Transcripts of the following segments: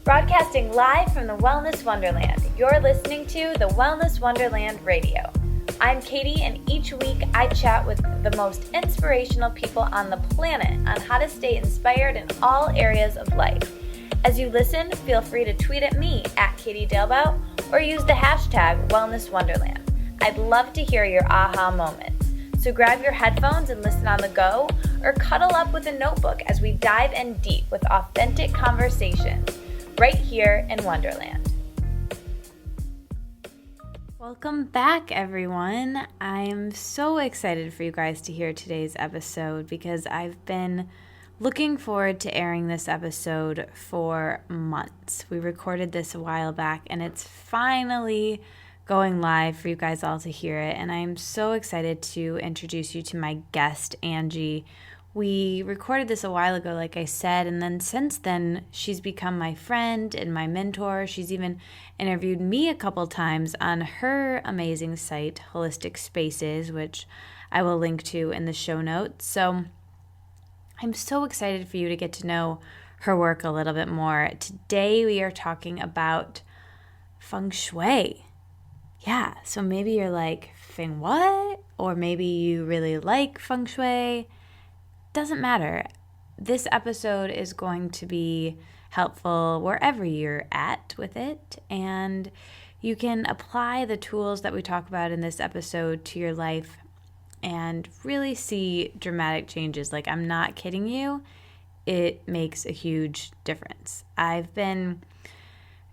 Broadcasting live from the Wellness Wonderland, you're listening to the Wellness Wonderland Radio. I'm Katie, and each week I chat with the most inspirational people on the planet on how to stay inspired in all areas of life. As you listen, feel free to tweet at me at Katie Dalebout or use the hashtag Wellness Wonderland. I'd love to hear your aha moments. So grab your headphones and listen on the go, or cuddle up with a notebook as we dive in deep with authentic conversations right here in Wonderland. Welcome back, everyone. I'm so excited for you guys to hear today's episode because I've been looking forward to airing this episode for months. We recorded this a while back and it's finally going live for you guys all to hear it. And I'm so excited to introduce you to my guest, Angie. We recorded this a while ago, like I said, and then since then, she's become my friend and my mentor. She's even interviewed me a couple times on her amazing site, Holistic Spaces, which I will link to in the show notes. So I'm so excited for you to get to know her work a little bit more. Today, we are talking about Feng Shui. Yeah, so maybe you're like, Feng what? Or maybe you really like Feng Shui. Doesn't matter. This episode is going to be helpful wherever you're at with it, and you can apply the tools that we talk about in this episode to your life and really see dramatic changes. Like, I'm not kidding you. It makes a huge difference. I've been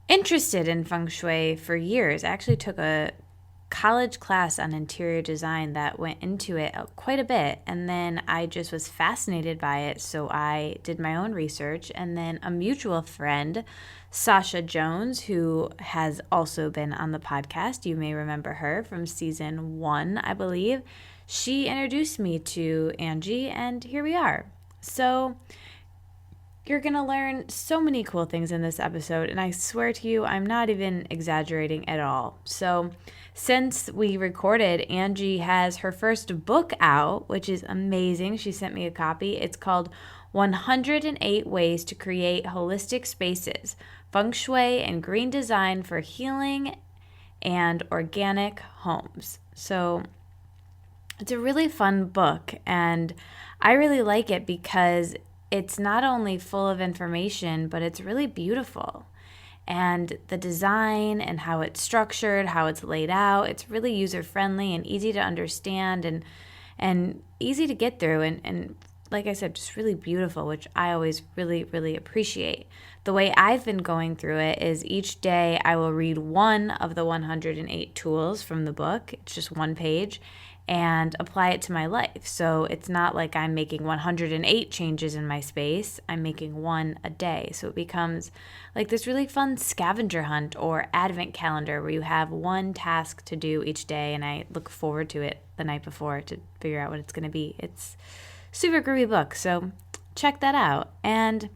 interested in Feng Shui for years. I actually took a college class on interior design that went into it quite a bit, and then I just was fascinated by it, so I did my own research. And then a mutual friend, Sasha Jones, who has also been on the podcast, you may remember her from season 1, I believe, she introduced me to Angie, and here we are. So you're going to learn so many cool things in this episode, and I swear to you, I'm not even exaggerating at all. So since we recorded, Angie has her first book out, which is amazing. She sent me a copy. It's called 108 Ways to Create Holistic Spaces, Feng Shui and Green Design for Healing and Organic Homes. So it's a really fun book, and I really like it because it's not only full of information, but it's really beautiful. And the design and how it's structured, how it's laid out, it's really user-friendly and easy to understand and easy to get through. And like I said, just really beautiful, which I always really, really appreciate. The way I've been going through it is each day I will read one of the 108 tools from the book. It's just one page, and apply it to my life. So it's not like I'm making 108 changes in my space. I'm making one a day. So it becomes like this really fun scavenger hunt or advent calendar where you have one task to do each day, and I look forward to it the night before to figure out what it's going to be. It's super groovy book, so check that out. And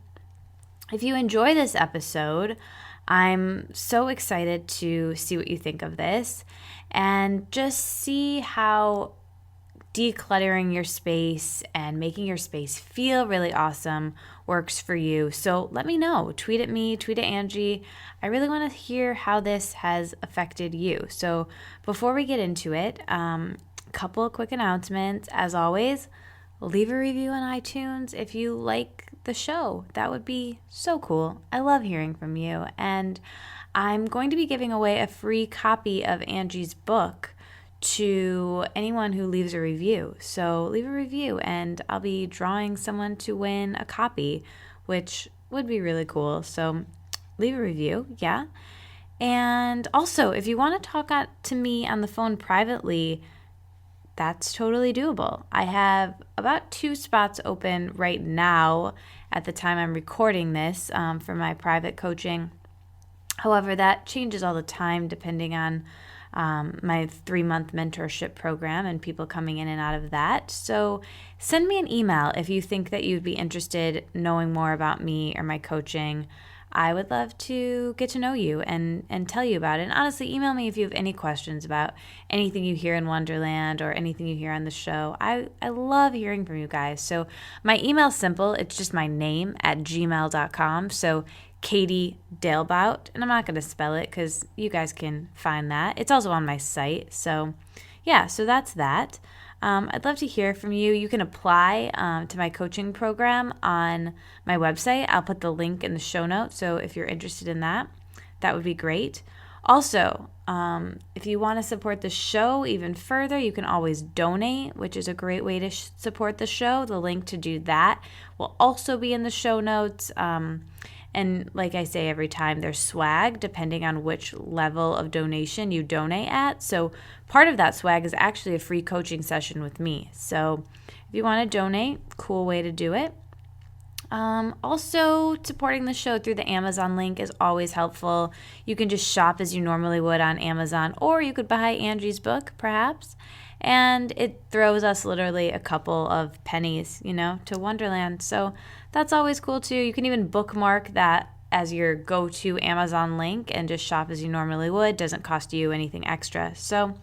if you enjoy this episode, I'm so excited to see what you think of this and just see how decluttering your space and making your space feel really awesome works for you. So let me know. Tweet at me, tweet at Angie. I really want to hear how this has affected you. So before we get into it, couple of quick announcements. As always, leave a review on iTunes if you like the show. That would be so cool. I love hearing from you. And I'm going to be giving away a free copy of Angie's book to anyone who leaves a review. So leave a review and I'll be drawing someone to win a copy, which would be really cool. So leave a review, yeah. And also, if you want to talk to me on the phone privately, that's totally doable. I have about 2 spots open right now at the time I'm recording this for my private coaching. However, that changes all the time depending on my 3-month mentorship program and people coming in and out of that. So send me an email if you think that you'd be interested knowing more about me or my coaching. I would love to get to know you and tell you about it. And honestly, email me if you have any questions about anything you hear in Wonderland or anything you hear on the show. I love hearing from you guys. So my email's simple. It's just my name @gmail.com. So Katie Dalebout, and I'm not going to spell it because you guys can find that. It's also on my site. So yeah, so that's that. I'd love to hear from you. You can apply to my coaching program on my website. I'll put the link in the show notes. So if you're interested in that, that would be great. Also, if you want to support the show even further, you can always donate, which is a great way to support the show. The link to do that will also be in the show notes. And like I say every time, there's swag depending on which level of donation you donate at. So part of that swag is actually a free coaching session with me. So if you want to donate, cool way to do it. Also, supporting the show through the Amazon link is always helpful. You can just shop as you normally would on Amazon, or you could buy Angie's book, perhaps. And it throws us literally a couple of pennies, to Wonderland. So that's always cool too. You can even bookmark that as your go-to Amazon link and just shop as you normally would. Doesn't cost you anything extra. So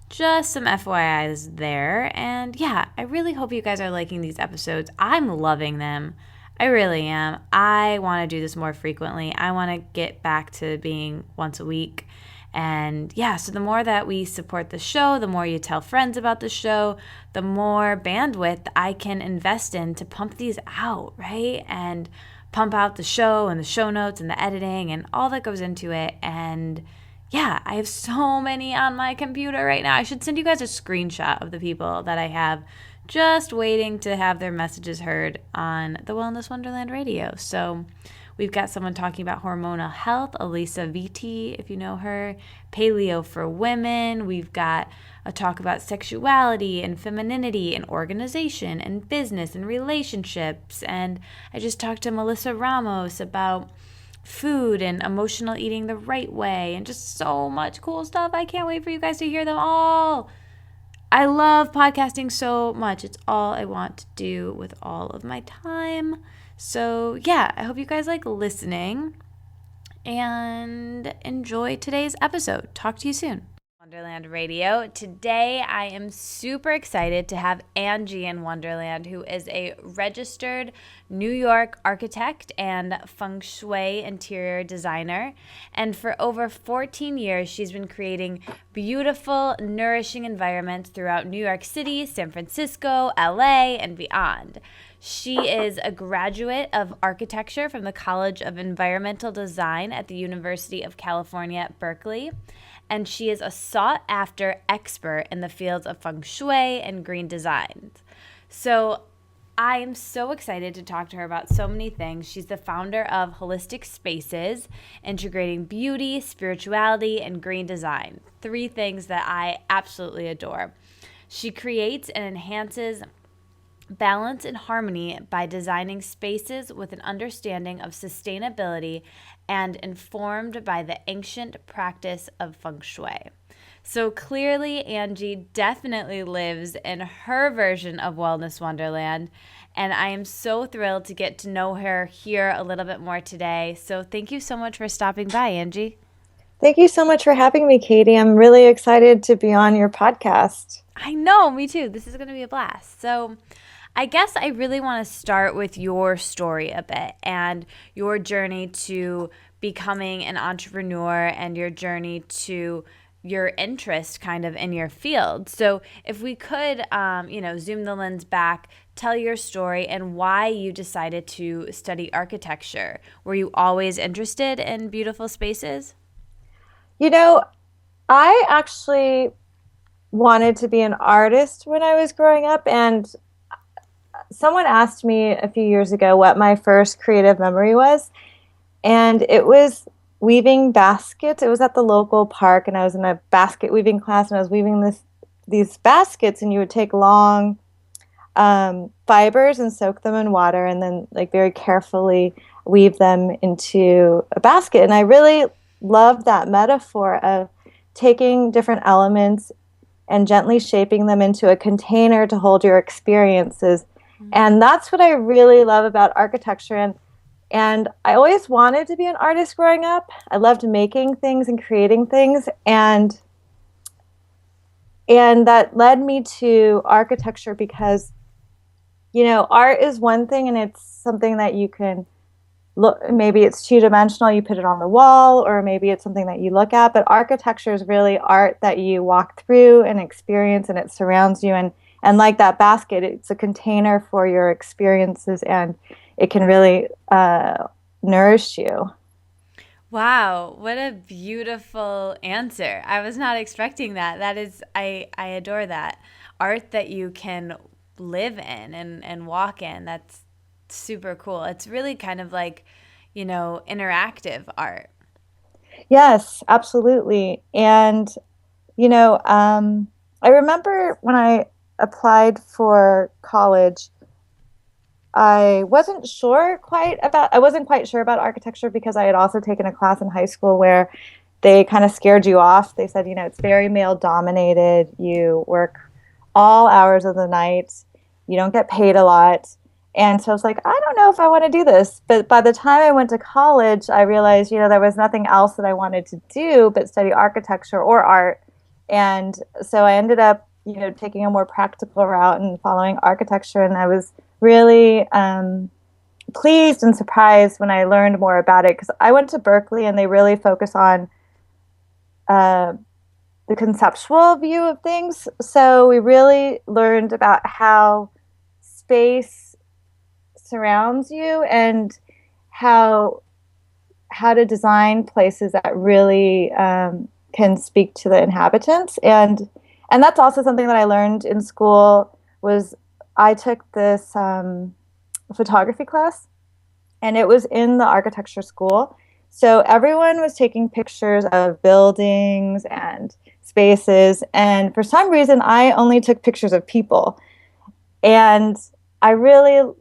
just some FYIs there. And yeah, I really hope you guys are liking these episodes. I'm loving them. I really am. I want to do this more frequently. I want to get back to being once a week. And yeah, so the more that we support the show, the more you tell friends about the show, the more bandwidth I can invest in to pump these out, right? And pump out the show and the show notes and the editing and all that goes into it. And yeah, I have so many on my computer right now. I should send you guys a screenshot of the people that I have just waiting to have their messages heard on the Wellness Wonderland Radio. So we've got someone talking about hormonal health, Elisa Vitti, if you know her, paleo for women. We've got a talk about sexuality and femininity and organization and business and relationships. And I just talked to Melissa Ramos about food and emotional eating the right way and just so much cool stuff. I can't wait for you guys to hear them all. I love podcasting so much. It's all I want to do with all of my time. So yeah, I hope you guys like listening and enjoy today's episode. Talk to you soon. Wonderland Radio. Today I am super excited to have Angie in Wonderland, who is a registered New York architect and Feng Shui interior designer. And for over 14 years, she's been creating beautiful, nourishing environments throughout New York City, San Francisco, LA, and beyond. She is a graduate of architecture from the College of Environmental Design at the University of California at Berkeley. And she is a sought-after expert in the fields of feng shui and green design. So I am so excited to talk to her about so many things. She's the founder of Holistic Spaces, integrating beauty, spirituality, and green design. 3 things that I absolutely adore. She creates and enhances balance and harmony by designing spaces with an understanding of sustainability and informed by the ancient practice of feng shui. So clearly, Angie definitely lives in her version of Wellness Wonderland, and I am so thrilled to get to know her here a little bit more today. So thank you so much for stopping by, Angie. Thank you so much for having me, Katie. I'm really excited to be on your podcast. I know, me too. This is going to be a blast. So I guess I really want to start with your story a bit and your journey to becoming an entrepreneur and your journey to your interest kind of in your field. So if we could, zoom the lens back, tell your story and why you decided to study architecture. Were you always interested in beautiful spaces? I actually wanted to be an artist when I was growing up, and someone asked me a few years ago what my first creative memory was, and it was weaving baskets. It was at the local park, and I was in a basket weaving class, and I was weaving these baskets, and you would take long fibers and soak them in water, and then very carefully weave them into a basket. And I really loved that metaphor of taking different elements and gently shaping them into a container to hold your experiences. And that's what I really love about architecture. And I always wanted to be an artist growing up. I loved making things and creating things. And that led me to architecture because, art is one thing and it's something that you can look, maybe it's two-dimensional, you put it on the wall, or maybe it's something that you look at. But architecture is really art that you walk through and experience, and it surrounds you. And like that basket, it's a container for your experiences, and it can really nourish you. Wow, what a beautiful answer. I was not expecting that. That is, I adore that. Art that you can live in and walk in. That's super cool. It's really kind of like, interactive art. Yes, absolutely. And I remember when I applied for college, I wasn't quite sure about architecture because I had also taken a class in high school where they kind of scared you off. They said, it's very male dominated. You work all hours of the night. You don't get paid a lot. And so I was like, I don't know if I want to do this. But by the time I went to college, I realized, there was nothing else that I wanted to do but study architecture or art. And so I ended up, taking a more practical route and following architecture. And I was really pleased and surprised when I learned more about it, because I went to Berkeley and they really focus on the conceptual view of things. So we really learned about how space surrounds you and how to design places that really can speak to the inhabitants. And that's also something that I learned in school. Was I took this photography class, and it was in the architecture school. So everyone was taking pictures of buildings and spaces, and for some reason I only took pictures of people. And I really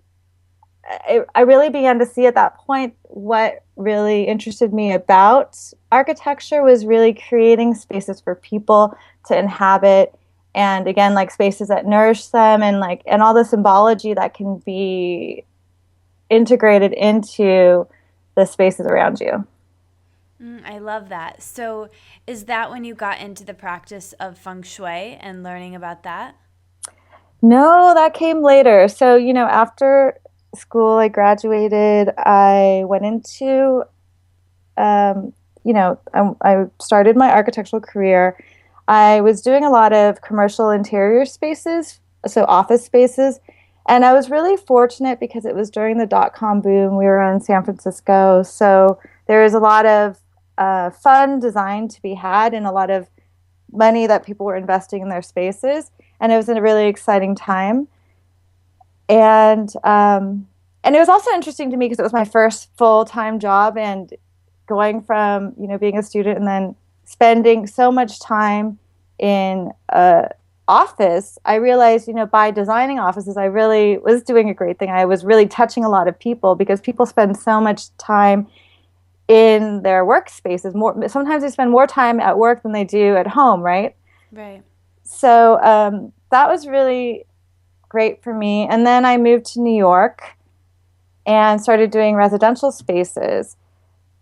began to see at that point what really interested me about architecture was really creating spaces for people to inhabit, and again, like spaces that nourish them, and all the symbology that can be integrated into the spaces around you. I love that. So, is that when you got into the practice of Feng Shui and learning about that? No, that came later. So, after school, I graduated, I went into, I started my architectural career. I was doing a lot of commercial interior spaces, so office spaces. And I was really fortunate because it was during the dot-com boom. We were in San Francisco. So there was a lot of fun design to be had and a lot of money that people were investing in their spaces. And it was a really exciting time. And it was also interesting to me because it was my first full-time job, and going from, being a student and then spending so much time in a office, I realized, by designing offices, I really was doing a great thing. I was really touching a lot of people because people spend so much time in their workspaces. Sometimes they spend more time at work than they do at home, right? Right. So that was really great for me. And then I moved to New York and started doing residential spaces,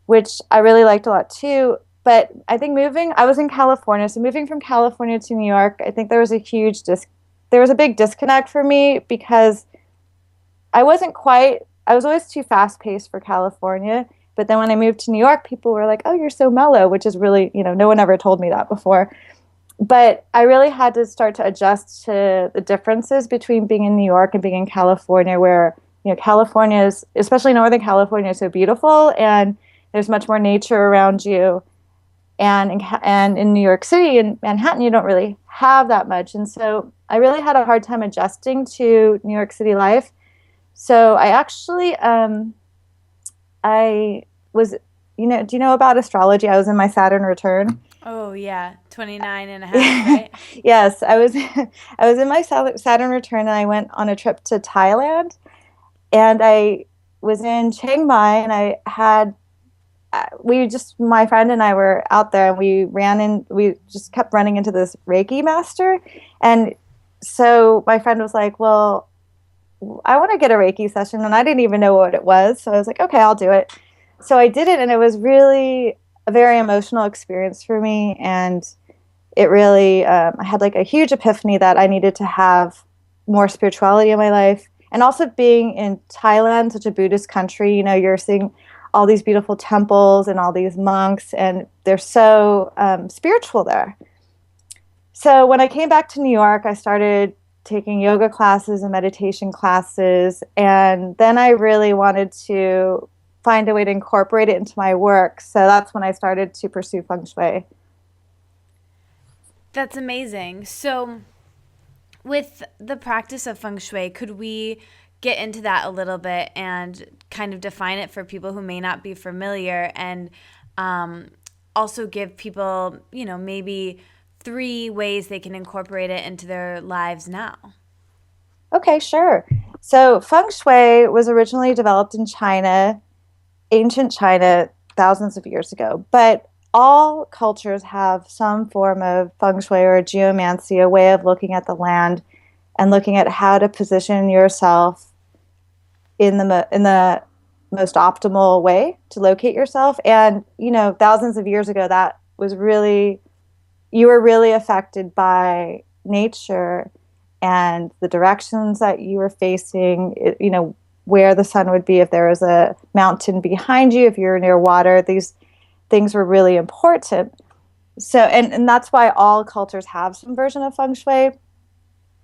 which I really liked a lot too. But I think I was in California, so moving from California to New York, I think there was a big disconnect for me because I was always too fast paced for California. But then when I moved to New York, people were like, "Oh, you're so mellow," which is really, no one ever told me that before. But I really had to start to adjust to the differences between being in New York and being in California, where, California is, especially Northern California, is so beautiful and there's much more nature around you. And in New York City and Manhattan, you don't really have that much. And so I really had a hard time adjusting to New York City life. So I actually, I was, do you know about astrology? I was in my Saturn return. Oh, yeah. 29 and a half, right? Yes, I was I was in my Saturn return, and I went on a trip to Thailand, and I was in Chiang Mai, and I had my friend and I were out there, and we just kept running into this Reiki master. And so my friend was like, "Well, I want to get a Reiki session." And I didn't even know what it was. So I was like, "Okay, I'll do it." So I did it, and it was really a very emotional experience for me. And it really, I had like a huge epiphany that I needed to have more spirituality in my life. And also being in Thailand, such a Buddhist country, you're seeing all these beautiful temples and all these monks, and they're so spiritual there. So when I came back to New York, I started taking yoga classes and meditation classes. And then I really wanted to find a way to incorporate it into my work. So that's when I started to pursue Feng Shui. That's amazing. So with the practice of Feng Shui, could we get into that a little bit and kind of define it for people who may not be familiar, and also give people, maybe 3 ways they can incorporate it into their lives now? Okay, sure. So Feng Shui was originally developed in China, ancient China, thousands of years ago. But all cultures have some form of Feng Shui or geomancy, a way of looking at the land and looking at how to position yourself in the most optimal way to locate yourself. And thousands of years ago, that was really, you were really affected by nature and the directions that you were facing, where the sun would be, if there was a mountain behind you, if you're near water. These things were really important. So, and that's why all cultures have some version of Feng Shui.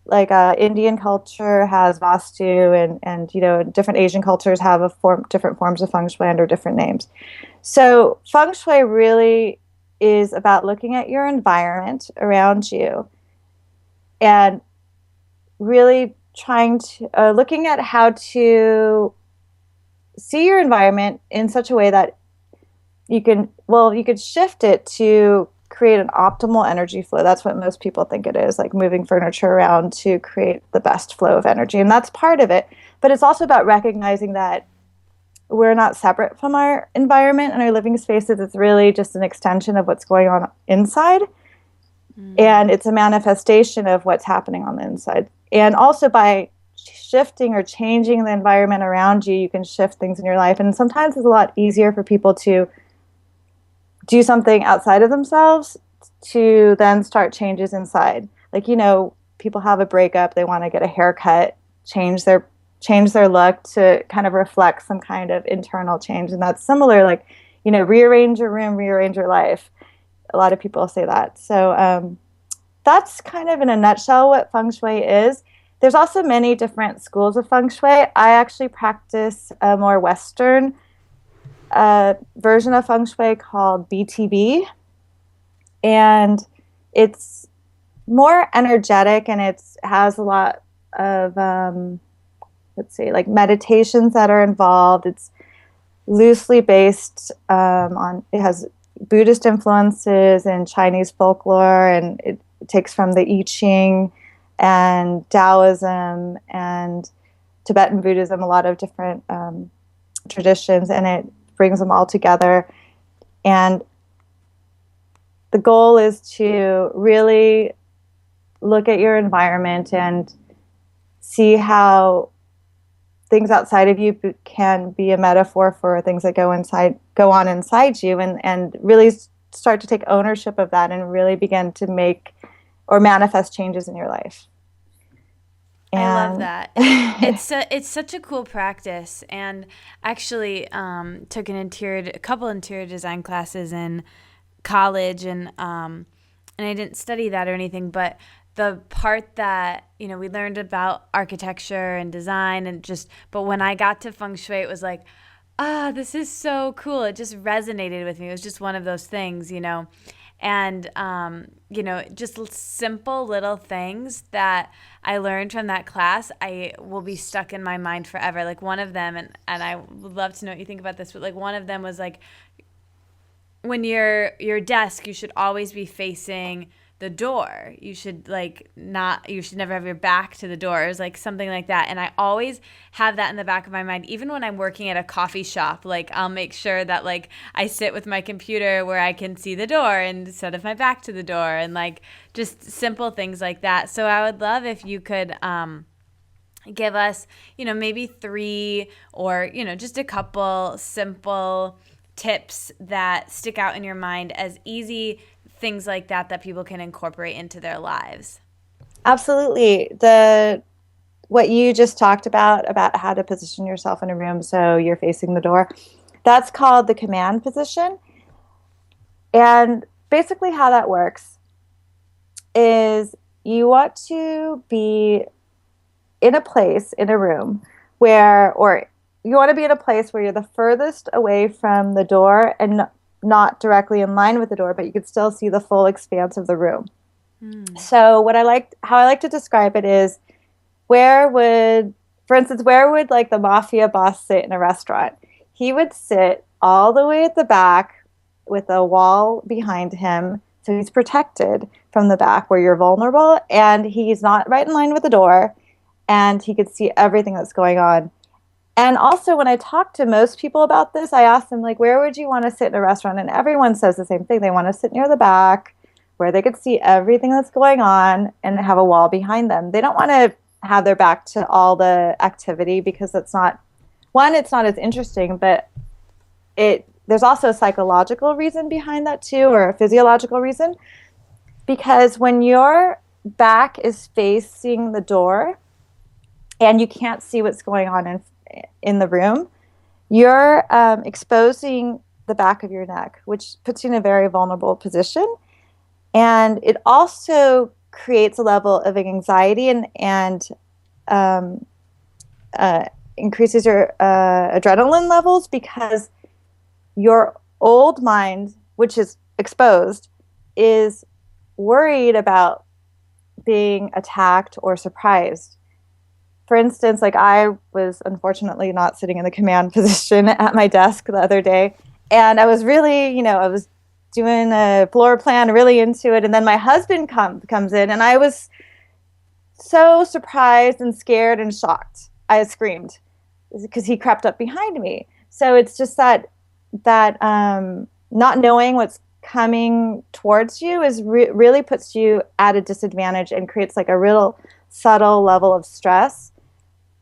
Like Indian culture has Vastu, and different Asian cultures have different forms of Feng Shui under different names. So Feng Shui really is about looking at your environment around you and really looking at how to see your environment in such a way that you could shift it to create an optimal energy flow. That's what most people think it is, like moving furniture around to create the best flow of energy. And that's part of it. But it's also about recognizing that we're not separate from our environment and our living spaces. It's really just an extension of what's going on inside. And it's a manifestation of what's happening on the inside. And also by shifting or changing the environment around you, you can shift things in your life. And sometimes it's a lot easier for people to do something outside of themselves to then start changes inside. Like, people have a breakup, they want to get a haircut, change their look to kind of reflect some kind of internal change. And that's similar, like, rearrange your room, rearrange your life. A lot of people say that. So that's kind of in a nutshell what Feng Shui is. There's also many different schools of Feng Shui. I actually practice a more Western version of Feng Shui called BTB. And it's more energetic, and it has a lot of, like meditations that are involved. It's loosely based it has Buddhist influences and Chinese folklore, and it takes from the I Ching and Taoism and Tibetan Buddhism, a lot of different traditions, and it brings them all together. And the goal is to really look at your environment and see how things outside of you can be a metaphor for things that go on inside you, and really start to take ownership of that and really begin to make or manifest changes in your life. I love that. It's such a cool practice. And actually took a couple interior design classes in college, and I didn't study that or anything, but the part that, we learned about architecture and design but when I got to Feng Shui, it was like, this is so cool. It just resonated with me. It was just one of those things, and, just simple little things that I learned from that class, I will be stuck in my mind forever. Like one of them, and I would love to know what you think about this, but like one of them was like, when your desk, you should always be facing the door. You should you should never have your back to the doors, like something like that. And I always have that in the back of my mind, even when I'm working at a coffee shop. Like I'll make sure that like I sit with my computer where I can see the door instead of my back to the door, and like just simple things like that. So I would love if you could give us, maybe 3 or, just a couple simple tips that stick out in your mind as easy things like that people can incorporate into their lives. Absolutely. The what you just talked about how to position yourself in a room so you're facing the door, that's called the command position. And basically how that works is you want to be in a place, in a room or you want to be in a place where you're the furthest away from the door and not directly in line with the door, but you can still see the full expanse of the room. So how I like to describe it is, for instance, where would like the mafia boss sit in a restaurant? He would sit all the way at the back with a wall behind him. So he's protected from the back where you're vulnerable, and he's not right in line with the door, and he could see everything that's going on. And also, when I talk to most people about this, I ask them, like, where would you want to sit in a restaurant? And everyone says the same thing. They want to sit near the back where they could see everything that's going on and have a wall behind them. They don't want to have their back to all the activity because it's not as interesting, but there's also a psychological reason behind that too, or a physiological reason. Because when your back is facing the door and you can't see what's going on in the room, you're exposing the back of your neck, which puts you in a very vulnerable position. And it also creates a level of anxiety and increases your adrenaline levels, because your old mind, which is exposed, is worried about being attacked or surprised. For instance, like I was unfortunately not sitting in the command position at my desk the other day, and I was really, I was doing a floor plan, really into it, and then my husband comes in, and I was so surprised and scared and shocked. I screamed because he crept up behind me. So it's just that not knowing what's coming towards you really puts you at a disadvantage and creates like a real subtle level of stress.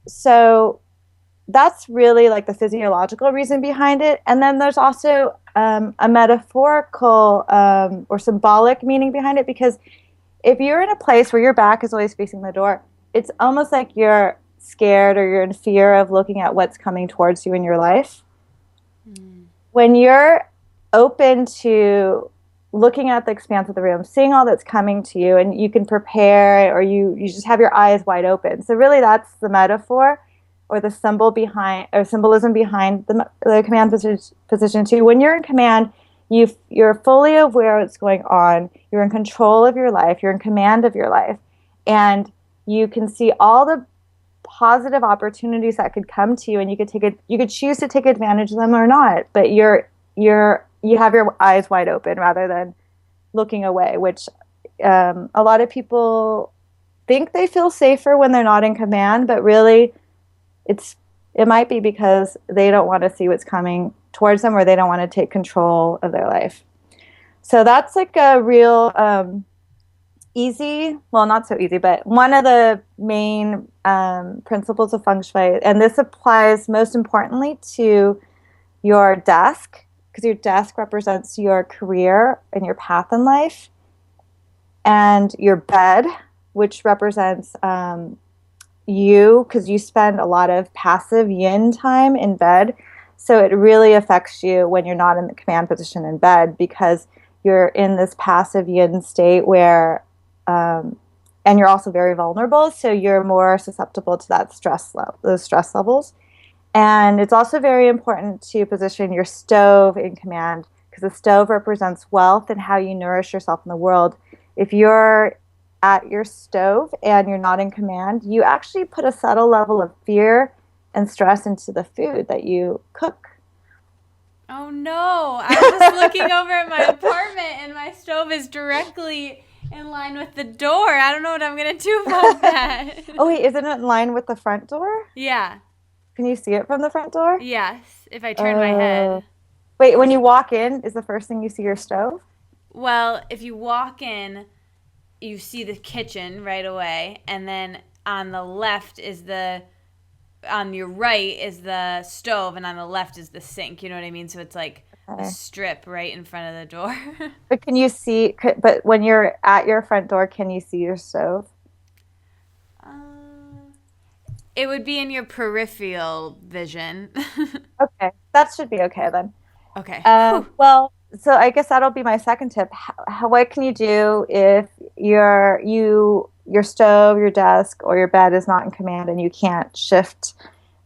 So that's really like the physiological reason behind it. And then there's also a metaphorical or symbolic meaning behind it, because if you're in a place where your back is always facing the door, it's almost like you're scared or you're in fear of looking at what's coming towards you in your life. When you're open to looking at the expanse of the room, seeing all that's coming to you, and you can prepare, or you just have your eyes wide open. So really that's the metaphor or the symbolism behind the command position too. When you're in command, you're fully aware of what's going on. You're in control of your life. You're in command of your life. And you can see all the positive opportunities that could come to you, and you could choose to take advantage of them or not. But you have your eyes wide open rather than looking away, which a lot of people think they feel safer when they're not in command, but really it might be because they don't want to see what's coming towards them, or they don't want to take control of their life. So that's like a real easy, well, not so easy, but one of the main principles of Feng Shui. And this applies most importantly to your desk, because your desk represents your career and your path in life, and your bed, which represents you, because you spend a lot of passive yin time in bed. So it really affects you when you're not in the command position in bed, because you're in this passive yin state where, and you're also very vulnerable. So you're more susceptible to that those stress levels. And it's also very important to position your stove in command, because the stove represents wealth and how you nourish yourself in the world. If you're at your stove and you're not in command, you actually put a subtle level of fear and stress into the food that you cook. Oh no, I was just looking over at my apartment and my stove is directly in line with the door. I don't know what I'm going to do about that. Oh wait, isn't it in line with the front door? Yeah. Can you see it from the front door? Yes, if I turn my head. Wait, when you walk in, is the first thing you see your stove? Well, if you walk in, you see the kitchen right away, and then on the left on your right is the stove, and on the left is the sink. You know what I mean? So it's like a strip right in front of the door. But when you're at your front door, can you see your stove? It would be in your peripheral vision. Okay, that should be okay then. Okay. Whew. Well, so I guess that'll be my second tip. What can you do if your stove, your desk, or your bed is not in command and you can't shift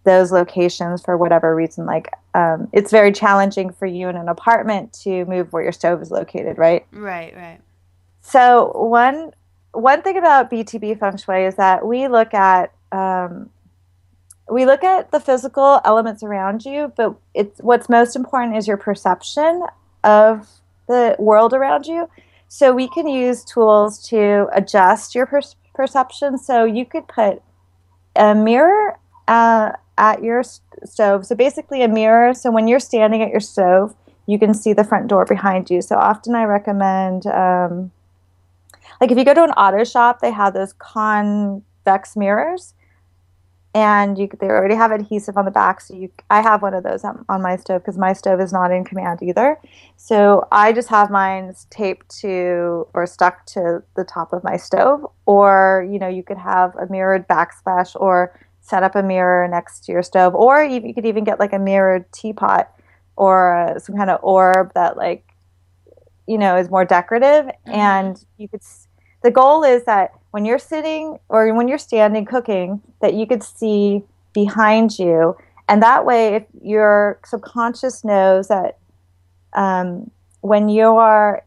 those locations for whatever reason? Like, it's very challenging for you in an apartment to move where your stove is located, right? Right, right. So one thing about BTB feng shui is that we look at the physical elements around you, but it's what's most important is your perception of the world around you. So we can use tools to adjust your perception. So you could put a mirror at your stove. So basically a mirror. So when you're standing at your stove, you can see the front door behind you. So often I recommend, like if you go to an auto shop, they have those convex mirrors, and they already have adhesive on the back. So I have one of those on my stove because my stove is not in command either. So I just have mine taped to or stuck to the top of my stove. Or you could have a mirrored backsplash, or set up a mirror next to your stove, or you could even get like a mirrored teapot, or some kind of orb that is more decorative. And the goal is that when you're sitting or when you're standing cooking, that you could see behind you. And that way, if your subconscious knows that when you are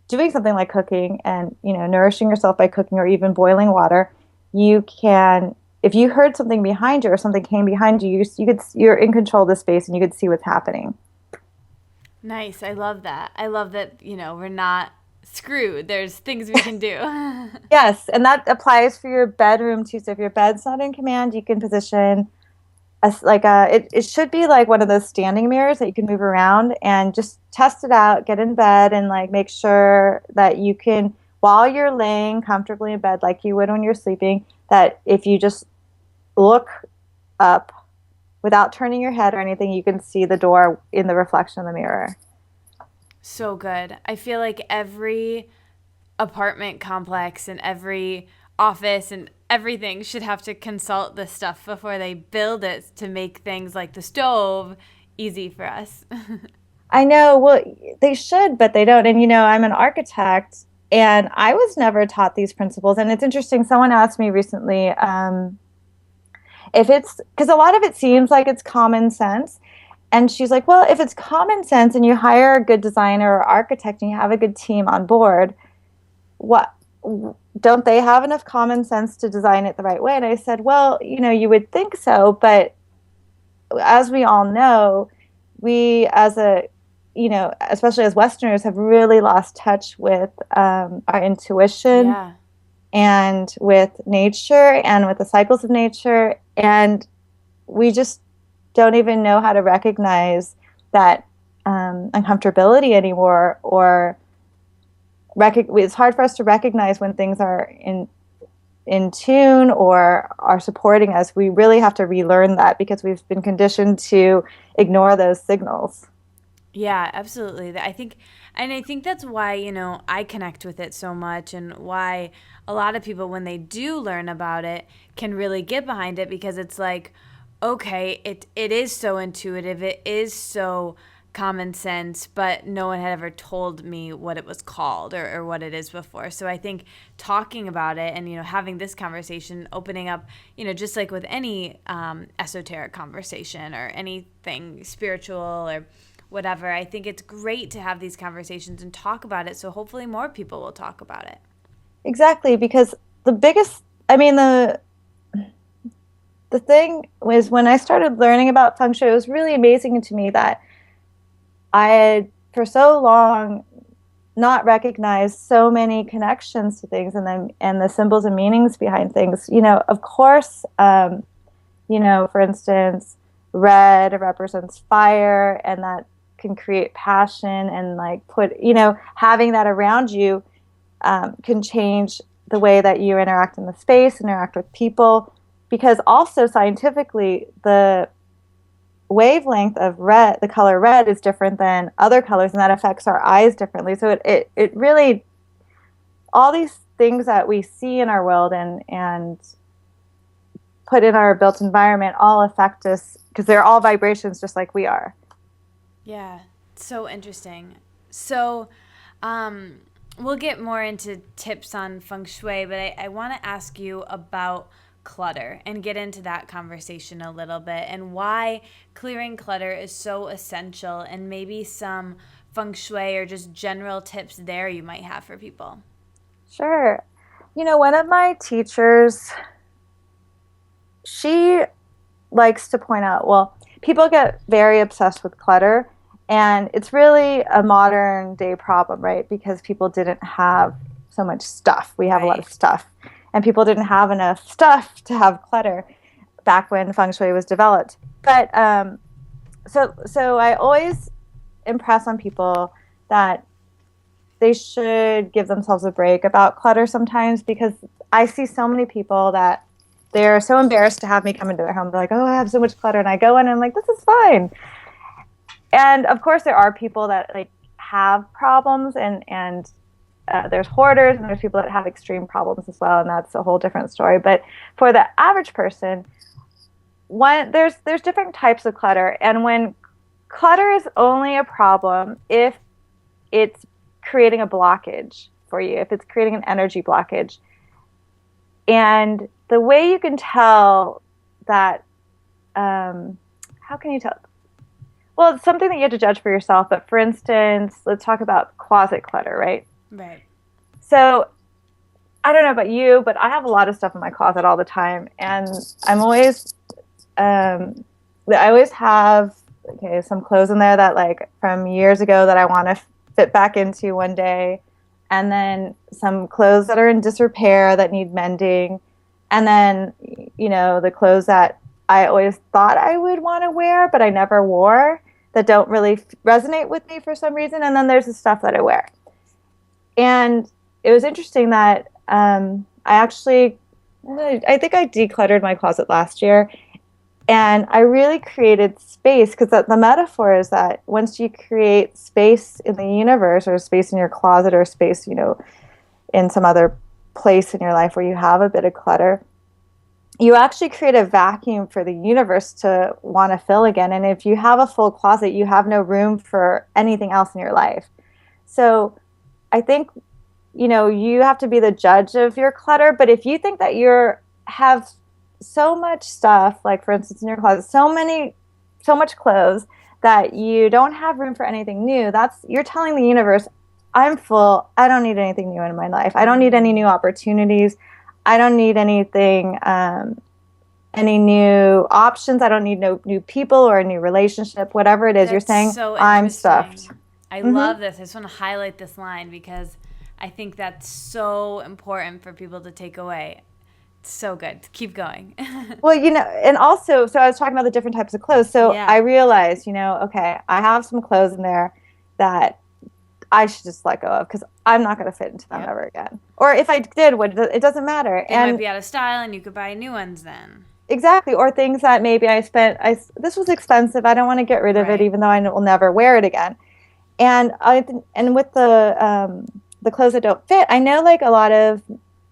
doing something like cooking and, nourishing yourself by cooking or even boiling water, you can, if you heard something behind you or something came behind you, you're in control of the space and you could see what's happening. Nice. I love that. I love that, we're not screwed. There's things we can do. Yes, and that applies for your bedroom too. So if your bed's not in command, you can position it should be like one of those standing mirrors that you can move around, and just test it out, get in bed, and make sure that you can, while you're laying comfortably in bed like you would when you're sleeping, that if you just look up without turning your head or anything, you can see the door in the reflection of the mirror. So good. I feel like every apartment complex and every office and everything should have to consult this stuff before they build it to make things like the stove easy for us. I know. Well, they should, but they don't. And, I'm an architect, and I was never taught these principles. And it's interesting. Someone asked me recently if it's because a lot of it seems like it's common sense. And she's like, well, if it's common sense and you hire a good designer or architect and you have a good team on board, what don't they have enough common sense to design it the right way? And I said, well, you would think so, but as we all know, we especially as Westerners, have really lost touch with our intuition. Yeah. And with nature and with the cycles of nature, and we just don't even know how to recognize that uncomfortability anymore, or it's hard for us to recognize when things are in tune or are supporting us. We really have to relearn that because we've been conditioned to ignore those signals. Yeah, absolutely. I think that's why, I connect with it so much, and why a lot of people, when they do learn about it, can really get behind it, because it's like, okay, it is so intuitive. It is so common sense, but no one had ever told me what it was called or what it is before. So I think talking about it and, having this conversation, opening up, just like with any esoteric conversation or anything spiritual or whatever, I think it's great to have these conversations and talk about it. So hopefully more people will talk about it. Exactly, because the thing was, when I started learning about feng shui, it was really amazing to me that I had for so long not recognized so many connections to things, and the symbols and meanings behind things. Of course, for instance, red represents fire, and that can create passion, and having that around you can change the way that you interact in the space, interact with people, because also scientifically the wavelength of red, the color red, is different than other colors, and that affects our eyes differently. So it really, all these things that we see in our world and put in our built environment all affect us because they're all vibrations just like we are. Yeah, so interesting. So we'll get more into tips on Feng Shui, but I want to ask you about clutter and get into that conversation a little bit and why clearing clutter is so essential, and maybe some Feng Shui or just general tips there you might have for people. Sure. One of my teachers, she likes to point out, well, people get very obsessed with clutter, and it's really a modern day problem, right? Because people didn't have so much stuff. We have a lot of stuff, and people didn't have enough stuff to have clutter back when Feng Shui was developed. But so I always impress on people that they should give themselves a break about clutter sometimes, because I see so many people that they're so embarrassed to have me come into their home. They're like, oh, I have so much clutter. And I go in and I'm like, this is fine. And of course, there are people that like have problems, and there's hoarders, and there's people that have extreme problems as well. And that's a whole different story. But for the average person, there's different types of clutter. And when clutter is only a problem if it's creating a blockage for you, if it's creating an energy blockage. And the way you can tell that, how can you tell? Well, it's something that you have to judge for yourself. But for instance, let's talk about closet clutter, right? Right. So I don't know about you, but I have a lot of stuff in my closet all the time. And I'm always, I always have some clothes in there that like from years ago that I want to fit back into one day. And then some clothes that are in disrepair that need mending. And then, the clothes that I always thought I would want to wear, but I never wore, that don't really resonate with me for some reason. And then there's the stuff that I wear. And it was interesting that I think I decluttered my closet last year. And I really created space, because the metaphor is that once you create space in the universe, or space in your closet, or space, in some other place in your life where you have a bit of clutter, you actually create a vacuum for the universe to want to fill again. And if you have a full closet, you have no room for anything else in your life. So I think, you have to be the judge of your clutter. But if you think that have so much stuff, like for instance in your closet, so much clothes that you don't have room for anything new, you're telling the universe, I'm full. I don't need anything new in my life. I don't need any new opportunities. I don't need anything, any new options. I don't need no new people or a new relationship, whatever it is. You're saying, so I'm stuffed. I love this. I just want to highlight this line because I think that's so important for people to take away. So good. Keep going. Well, and also, so I was talking about the different types of clothes. So yeah. I realized, okay, I have some clothes in there that I should just let go of, because I'm not going to fit into them ever again. Or if I did, it doesn't matter. They might be out of style, and you could buy new ones then. Exactly. Or things that maybe this was expensive. I don't want to get rid of it, even though I will never wear it again. And with the clothes that don't fit, I know like a lot of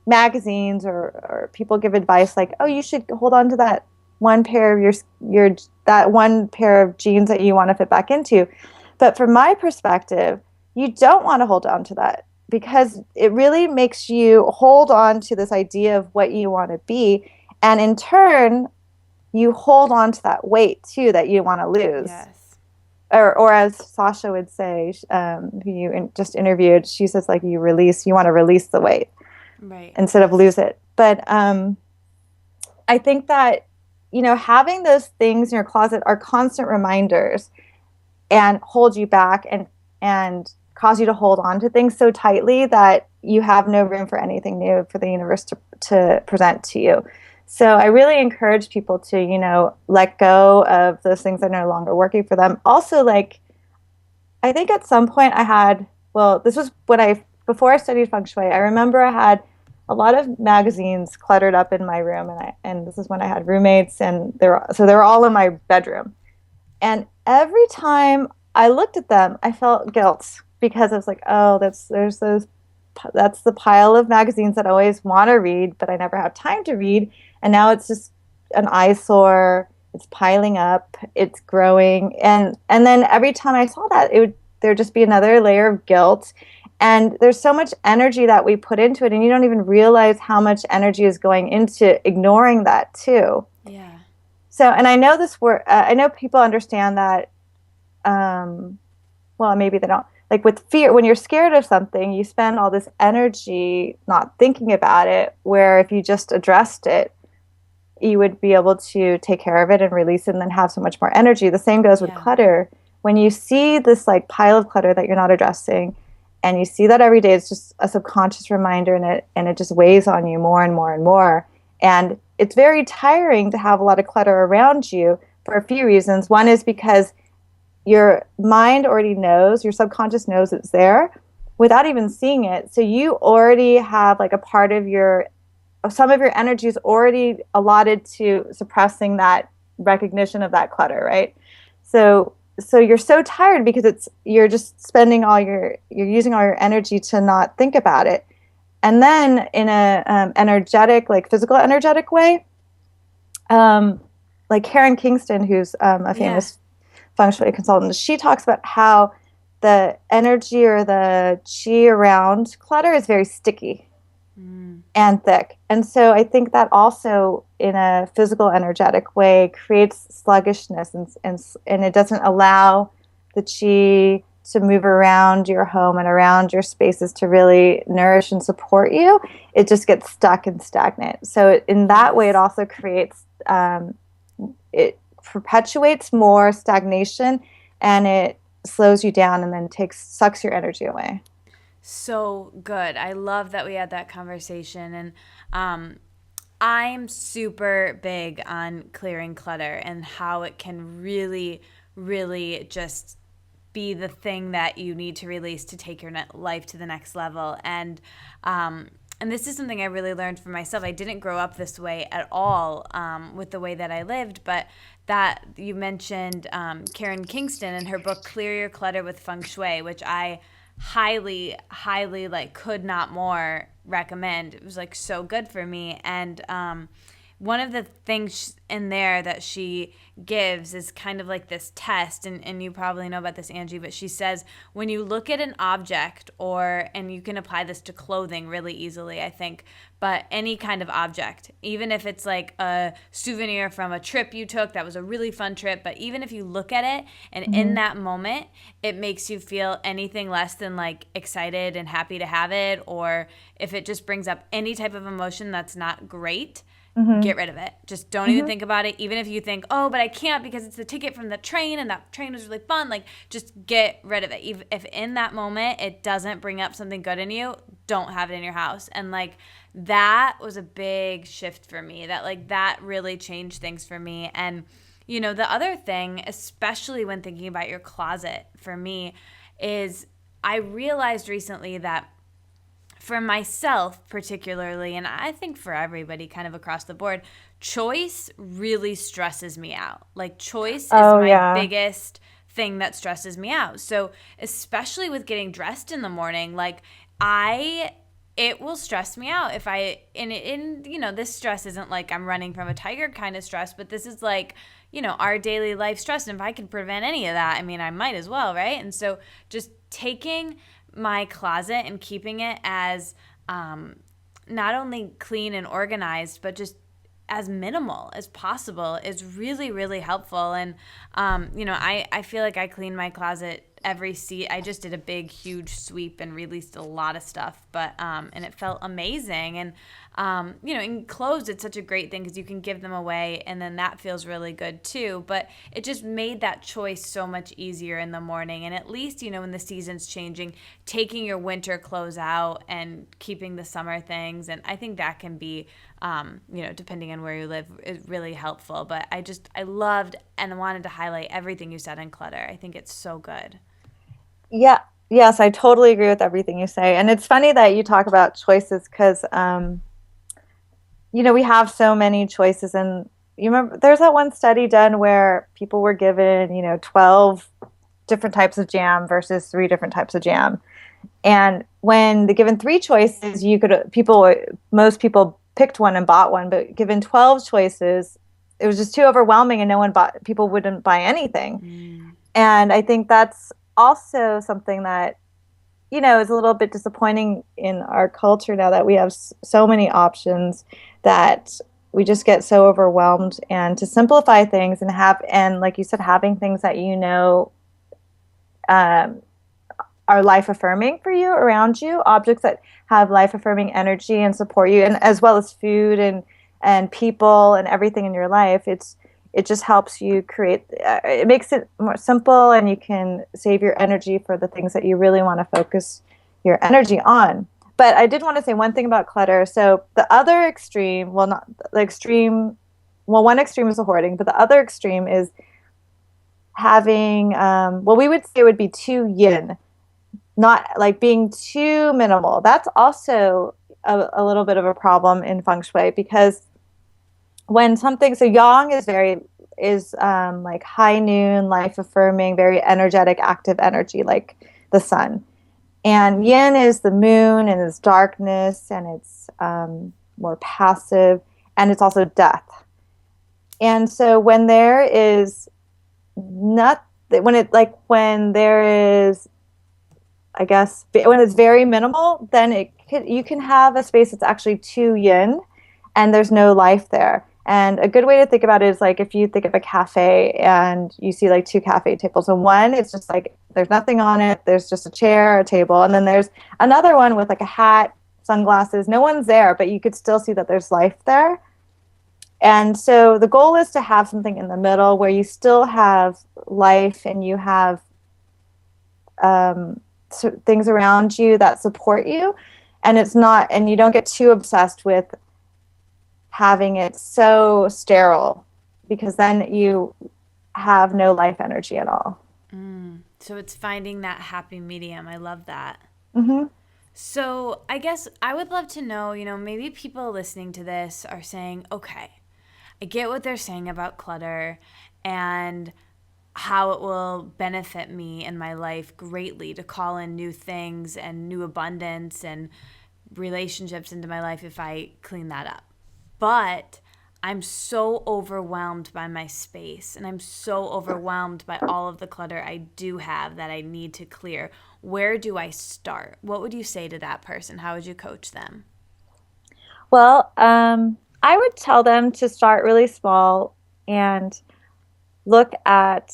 magazines or people give advice like, oh, you should hold on to that one pair of that one pair of jeans that you want to fit back into. But from my perspective, you don't want to hold on to that, because it really makes you hold on to this idea of what you want to be. And in turn, you hold on to that weight too that you want to lose. Yes. Or as Sasha would say, who you just interviewed, she says like you want to release the weight. Right. Instead of lose it. But I think that, having those things in your closet are constant reminders and hold you back and cause you to hold on to things so tightly that you have no room for anything new for the universe to present to you. So I really encourage people to, let go of those things that are no longer working for them. Also, like, I think at some point this was before I studied Feng Shui, I remember I had a lot of magazines cluttered up in my room, and this is when I had roommates, and they were all in my bedroom. And every time I looked at them, I felt guilt, because I was like, oh, that's the pile of magazines that I always want to read, but I never have time to read. And now it's just an eyesore. It's piling up, it's growing. And then every time I saw that, there'd just be another layer of guilt. And there's so much energy that we put into it, and you don't even realize how much energy is going into ignoring that too. Yeah. So, and I know I know people understand that, well, maybe they don't. Like with fear, when you're scared of something, you spend all this energy not thinking about it, where if you just addressed it, you would be able to take care of it and release it and then have so much more energy. The same goes with clutter. When you see this like pile of clutter that you're not addressing, and you see that every day, it's just a subconscious reminder, and it just weighs on you more and more and more. And it's very tiring to have a lot of clutter around you for a few reasons. One is because your mind already knows, your subconscious knows it's there without even seeing it. So you already have like a part of some of your energy is already allotted to suppressing that recognition of that clutter, right? So you're so tired because you're just spending you're using all your energy to not think about it. And then in a energetic, like physical energetic way, like Karen Kingston, who's a famous Feng Shui consultant, she talks about how the energy or the chi around clutter is very sticky and thick. And so I think that also in a physical energetic way creates sluggishness, and it doesn't allow the chi to move around your home and around your spaces to really nourish and support you. It just gets stuck and stagnant. So in that way, it also creates, it perpetuates more stagnation, and it slows you down and then sucks your energy away. So good. I love that we had that conversation. And I'm super big on clearing clutter and how it can really, really just be the thing that you need to release to take your life to the next level. And this is something I really learned for myself. I didn't grow up this way at all with the way that I lived, but that you mentioned Karen Kingston and her book, Clear Your Clutter with Feng Shui, which I highly like could not more recommend. It was like so good for me. And one of the things in there that she gives is kind of like this test, and you probably know about this, Angie, but she says when you look at an object, and you can apply this to clothing really easily, I think, but any kind of object, even if it's like a souvenir from a trip you took that was a really fun trip, but even if you look at it and in that moment it makes you feel anything less than like excited and happy to have it, or if it just brings up any type of emotion that's not great, get rid of it. Just don't even think about it. Even if you think, oh, but I can't because it's the ticket from the train and that train was really fun, like just get rid of it. If in that moment it doesn't bring up something good in you, don't have it in your house. And like that was a big shift for me. That really changed things for me. And you know, the other thing, especially when thinking about your closet for me, is I realized recently that for myself particularly, and I think for everybody kind of across the board, choice really stresses me out. Like choice is my biggest thing that stresses me out. So especially with getting dressed in the morning, like it will stress me out if you know, this stress isn't like I'm running from a tiger kind of stress, but this is like, you know, our daily life stress. And if I can prevent any of that, I mean, I might as well, right? And so just taking my closet and keeping it as not only clean and organized, but just as minimal as possible is really, really helpful. And, you know, I feel like I clean my closet I just did a big, huge sweep and released a lot of stuff, but and it felt amazing. And you know, in clothes, it's such a great thing because you can give them away, and then that feels really good too. But it just made that choice so much easier in the morning. And at least, you know, when the season's changing, taking your winter clothes out and keeping the summer things, and I think that can be, you know, depending on where you live, is really helpful. But I loved and wanted to highlight everything you said on clutter. I think it's so good. Yeah. Yes, I totally agree with everything you say. And it's funny that you talk about choices because, you know, we have so many choices. And you remember there's that one study done where people were given, you know, 12 different types of jam versus 3 different types of jam. And when they're given 3 choices, most people picked one and bought one, but given 12 choices, it was just too overwhelming, and people wouldn't buy anything. And I think that's also something that, is a little bit disappointing in our culture now, that we have so many options that we just get so overwhelmed. And to simplify things and like you said, having things that um, are life affirming for you around you, objects that have life affirming energy and support you, and as well as food and people and everything in your life. It just helps you it makes it more simple, and you can save your energy for the things that you really want to focus your energy on. But I did want to say one thing about clutter. So the other extreme, well, not the extreme, well, one extreme is the hoarding, but the other extreme is having, we would say it would be too yin, not like being too minimal. That's also a little bit of a problem in feng shui, because so yang is like high noon, life affirming, very energetic, active energy, like the sun. And yin is the moon, and it's darkness, and it's more passive, and it's also death. And so when there is when there is, I guess, when it's very minimal, then you can have a space that's actually too yin, and there's no life there. And a good way to think about it is like if you think of a cafe and you see like two cafe tables, and one it's just like there's nothing on it, there's just a chair, a table, and then there's another one with like a hat, sunglasses, no one's there, but you could still see that there's life there. And so the goal is to have something in the middle where you still have life, and you have things around you that support you, and you don't get too obsessed with having it so sterile, because then you have no life energy at all. So it's finding that happy medium. I love that. Mm-hmm. So I guess I would love to know, maybe people listening to this are saying, okay, I get what they're saying about clutter and how it will benefit me in my life greatly to call in new things and new abundance and relationships into my life if I clean that up. But I'm so overwhelmed by my space, and I'm so overwhelmed by all of the clutter I do have that I need to clear. Where do I start? What would you say to that person? How would you coach them? Well, I would tell them to start really small and look at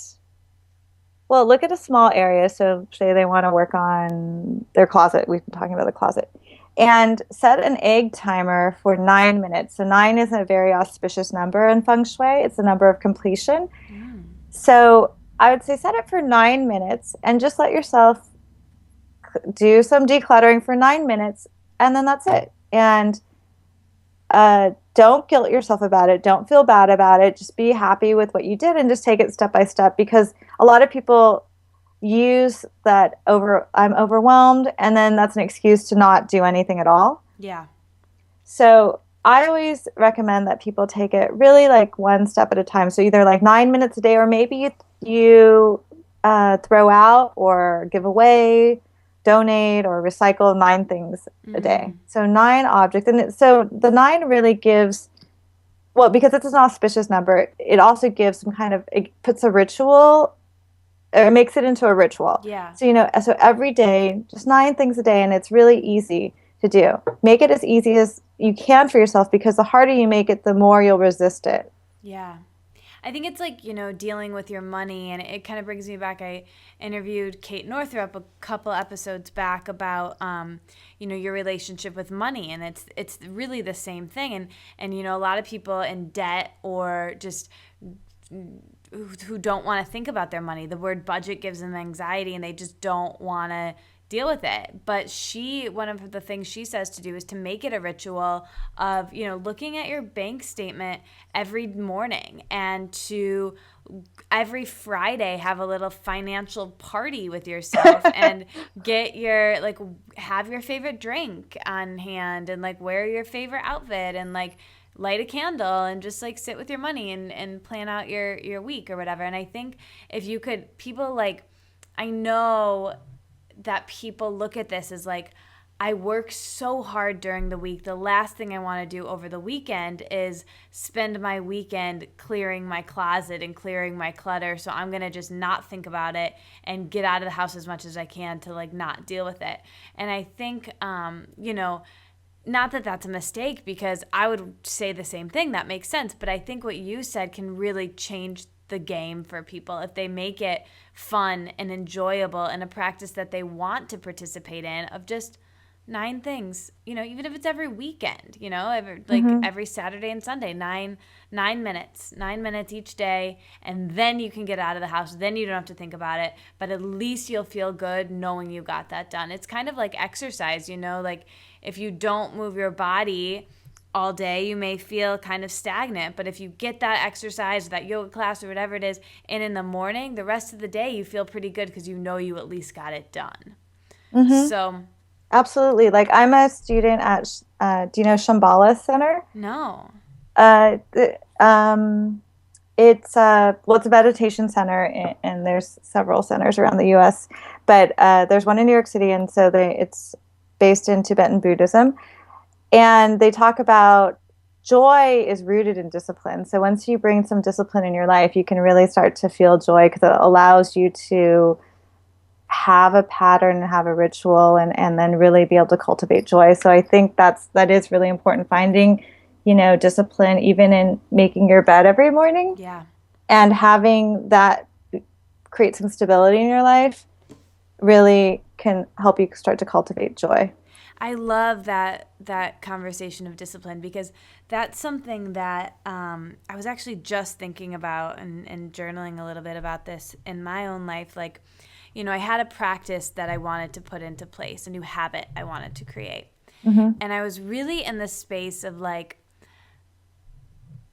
a small area. So say they want to work on their closet. We've been talking about the closet. And set an egg timer for 9 minutes. So 9 is a very auspicious number in feng shui. It's the number of completion. So I would say set it for 9 minutes and just let yourself do some decluttering for 9 minutes, and then that's it. And don't guilt yourself about it. Don't feel bad about it. Just be happy with what you did and just take it step by step, because a lot of people use that I'm overwhelmed, and then that's an excuse to not do anything at all. Yeah. So I always recommend that people take it really like one step at a time. So either like 9 minutes a day, or maybe you throw out or give away, donate or recycle 9 things a day. So 9 objects. And so the 9 really gives, well, because it's an auspicious number, it also gives some kind of, it puts a ritual, or it makes it into a ritual. Yeah. So, so every day, just 9 things a day, and it's really easy to do. Make it as easy as you can for yourself, because the harder you make it, the more you'll resist it. Yeah. I think it's like, dealing with your money, and it kind of brings me back. I interviewed Kate Northrup a couple episodes back about, your relationship with money, and it's really the same thing. And a lot of people in debt, or just who don't want to think about their money, the word budget gives them anxiety, and they just don't want to deal with it. But one of the things she says to do is to make it a ritual of, looking at your bank statement every morning, and to every Friday have a little financial party with yourself and get have your favorite drink on hand, and wear your favorite outfit, and light a candle, and just sit with your money and plan out your week or whatever. And I think if you could, I know that people look at this as I work so hard during the week. The last thing I want to do over the weekend is spend my weekend clearing my closet and clearing my clutter. So I'm going to just not think about it and get out of the house as much as I can to like not deal with it. And I think, not that that's a mistake, because I would say the same thing. That makes sense. But I think what you said can really change the game for people if they make it fun and enjoyable and a practice that they want to participate in, of just 9 things, even if it's every weekend, every Saturday and Sunday, 9 minutes each day. And then you can get out of the house. Then you don't have to think about it, but at least you'll feel good knowing you got that done. It's kind of like exercise, like if you don't move your body all day, you may feel kind of stagnant. But if you get that exercise, that yoga class or whatever it is, and in the morning, the rest of the day, you feel pretty good because you at least got it done. So absolutely. Like I'm a student at, do you know Shambhala Center? No. It's a meditation center, and there's several centers around the U.S., but there's one in New York City, and so it's based in Tibetan Buddhism, and they talk about joy is rooted in discipline. So once you bring some discipline in your life, you can really start to feel joy because it allows you to have a pattern and have a ritual and then really be able to cultivate joy. So I think that is really important, finding, discipline even in making your bed every morning. Yeah. And having that create some stability in your life really can help you start to cultivate joy. I love that conversation of discipline, because that's something that I was actually just thinking about and journaling a little bit about this in my own life. Like, I had a practice that I wanted to put into place, a new habit I wanted to create. Mm-hmm. And I was really in the space of like,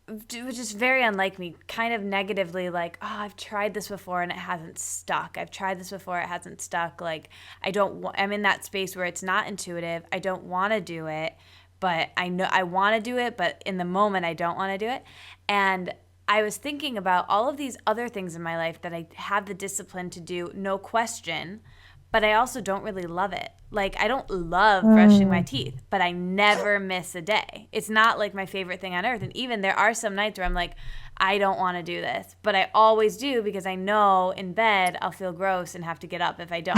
which is very unlike me, kind of negatively like, oh, I've tried this before and it hasn't stuck. I've tried this before, it hasn't stuck. Like, I'm in that space where it's not intuitive. I don't want to do it, but I know I want to do it, but in the moment I don't want to do it. And I was thinking about all of these other things in my life that I have the discipline to do, no question, but I also don't really love it. Like, I don't love brushing my teeth, but I never miss a day. It's not like my favorite thing on earth. And even there are some nights where I'm like, I don't want to do this, but I always do because I know in bed I'll feel gross and have to get up if I don't,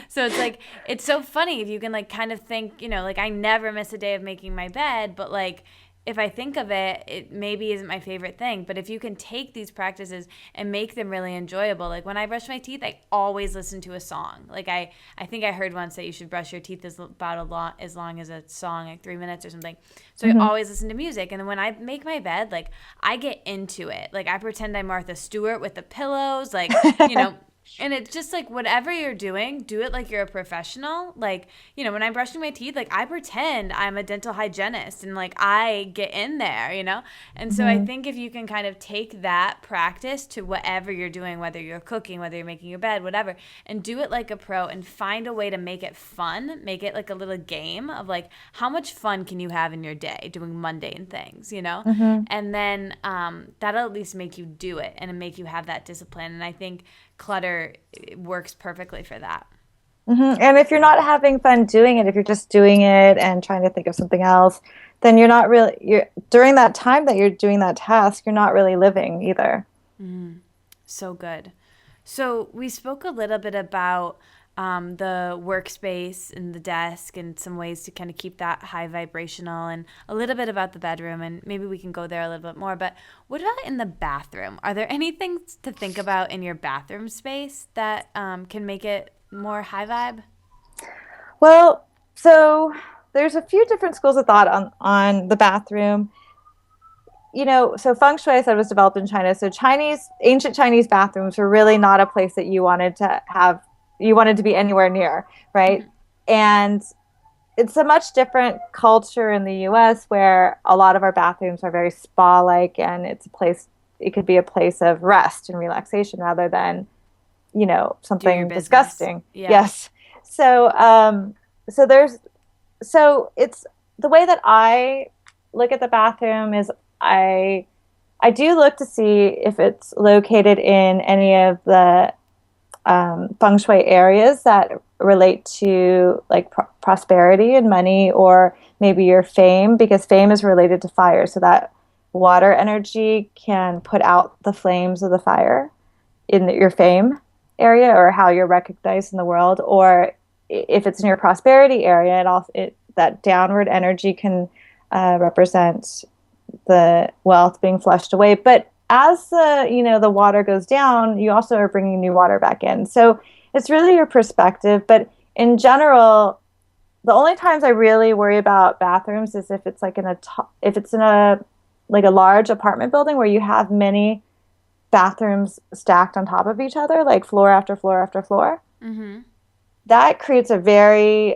So it's like, it's so funny if you can like kind of think, like I never miss a day of making my bed, but like, if I think of it, it maybe isn't my favorite thing. But if you can take these practices and make them really enjoyable, like when I brush my teeth, I always listen to a song. Like I think I heard once that you should brush your teeth as long as a song, like 3 minutes or something. So I always listen to music. And then when I make my bed, like I get into it. Like I pretend I'm Martha Stewart with the pillows, like, And it's just like whatever you're doing, do it like you're a professional. Like, when I'm brushing my teeth, like I pretend I'm a dental hygienist and like I get in there, And so I think if you can kind of take that practice to whatever you're doing, whether you're cooking, whether you're making your bed, whatever, and do it like a pro and find a way to make it fun, make it like a little game of like how much fun can you have in your day doing mundane things, And then that'll at least make you do it and make you have that discipline. And I think clutter works perfectly for that. Mm-hmm. And if you're not having fun doing it, if you're just doing it and trying to think of something else, then you're during that time that you're doing that task, you're not really living either. So good. So we spoke a little bit about the workspace and the desk and some ways to kind of keep that high vibrational, and a little bit about the bedroom, and maybe we can go there a little bit more. But what about in the bathroom? Are there any things to think about in your bathroom space that can make it more high vibe? Well, so there's a few different schools of thought on the bathroom. So Feng Shui, I said, was developed in China. So ancient Chinese bathrooms were really not a place that you wanted to be anywhere near, right? Mm-hmm. And it's a much different culture in the U.S. where a lot of our bathrooms are very spa-like, and it could be a place of rest and relaxation rather than, something disgusting. Yeah. Yes. So it's the way that I look at the bathroom is I do look to see if it's located in any of the feng shui areas that relate to like prosperity and money, or maybe your fame, because fame is related to fire. So that water energy can put out the flames of the fire in your fame area, or how you're recognized in the world. Or if it's in your prosperity area, that downward energy can represent the wealth being flushed away. But as the water goes down, you also are bringing new water back in. So it's really your perspective. But in general, the only times I really worry about bathrooms is if it's like if it's in a like a large apartment building where you have many bathrooms stacked on top of each other, like floor after floor after floor. Mm-hmm. That creates a very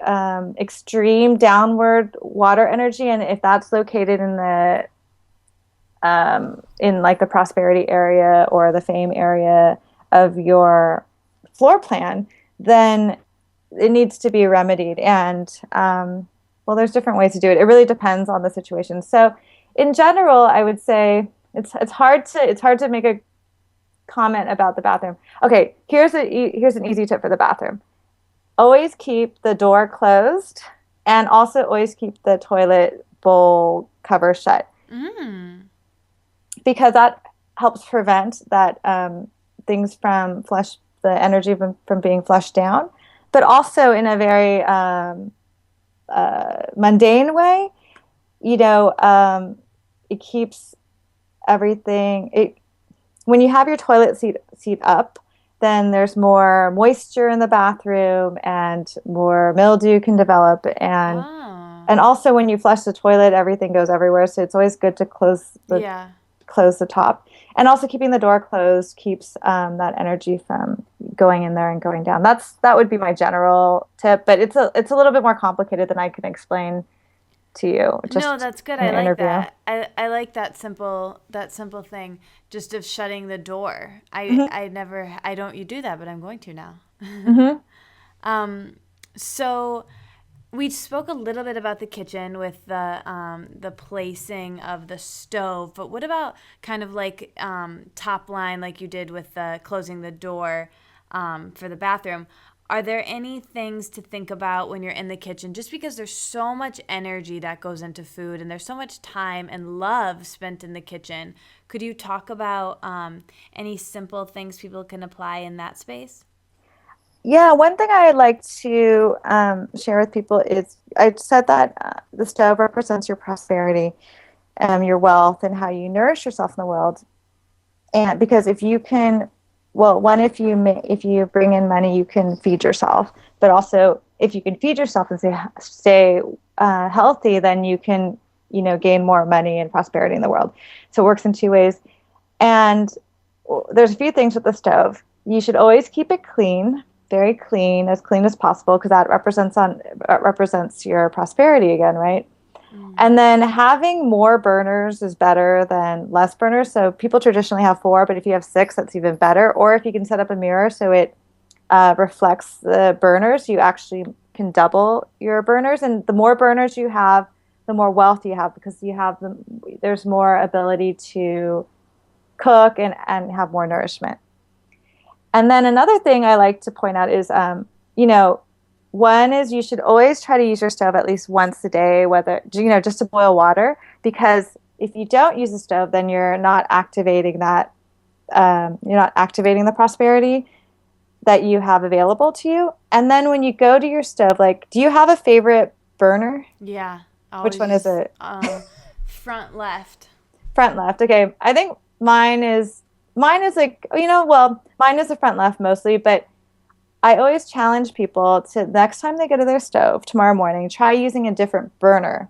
extreme downward water energy. And if that's located in like the prosperity area or the fame area of your floor plan, then it needs to be remedied. And well, there's different ways to do it. It really depends on the situation. So in general, I would say it's hard to make a comment about the bathroom. Okay, here's an easy tip for the bathroom. Always keep the door closed, and also always keep the toilet bowl cover shut. Mm. Because that helps prevent that things from the energy from being flushed down. But also in a very mundane way, it keeps everything. When you have your toilet seat up, then there's more moisture in the bathroom and more mildew can develop. And also when you flush the toilet, everything goes everywhere. So it's always good to close the top. And also keeping the door closed keeps that energy from going in there and going down. That would be my general tip, but it's a little bit more complicated than I can explain to you. No, that's good. I like that. I like that simple thing, just of shutting the door. I don't you do that, but I'm going to now. Mm-hmm. So we spoke a little bit about the kitchen with the placing of the stove, but what about kind of like top line, like you did with closing the door for the bathroom? Are there any things to think about when you're in the kitchen? Just because there's so much energy that goes into food and there's so much time and love spent in the kitchen, could you talk about any simple things people can apply in that space? Yeah, one thing I'd like to share with people is I said that the stove represents your prosperity, your wealth, and how you nourish yourself in the world. And because if you can, well, one, if you bring in money, you can feed yourself. But also, if you can feed yourself and stay healthy, then you can, gain more money and prosperity in the world. So it works in two ways. And there's a few things with the stove. You should always keep it clean, very clean as possible, because that represents your prosperity again, right? And then having more burners is better than less burners. So people traditionally have 4, but if you have 6, that's even better. Or if you can set up a mirror so it reflects the burners, you actually can double your burners. And the more burners you have, the more wealth you have, because there's more ability to cook and have more nourishment. And then another thing I like to point out is, one is you should always try to use your stove at least once a day, just to boil water, because if you don't use the stove, then you're not activating that, you're not activating the prosperity that you have available to you. And then when you go to your stove, do you have a favorite burner? Yeah. Which one is it? Front left. Front left. Okay. I think mine is mine is the front left mostly, but I always challenge people to, next time they go to their stove tomorrow morning, try using a different burner.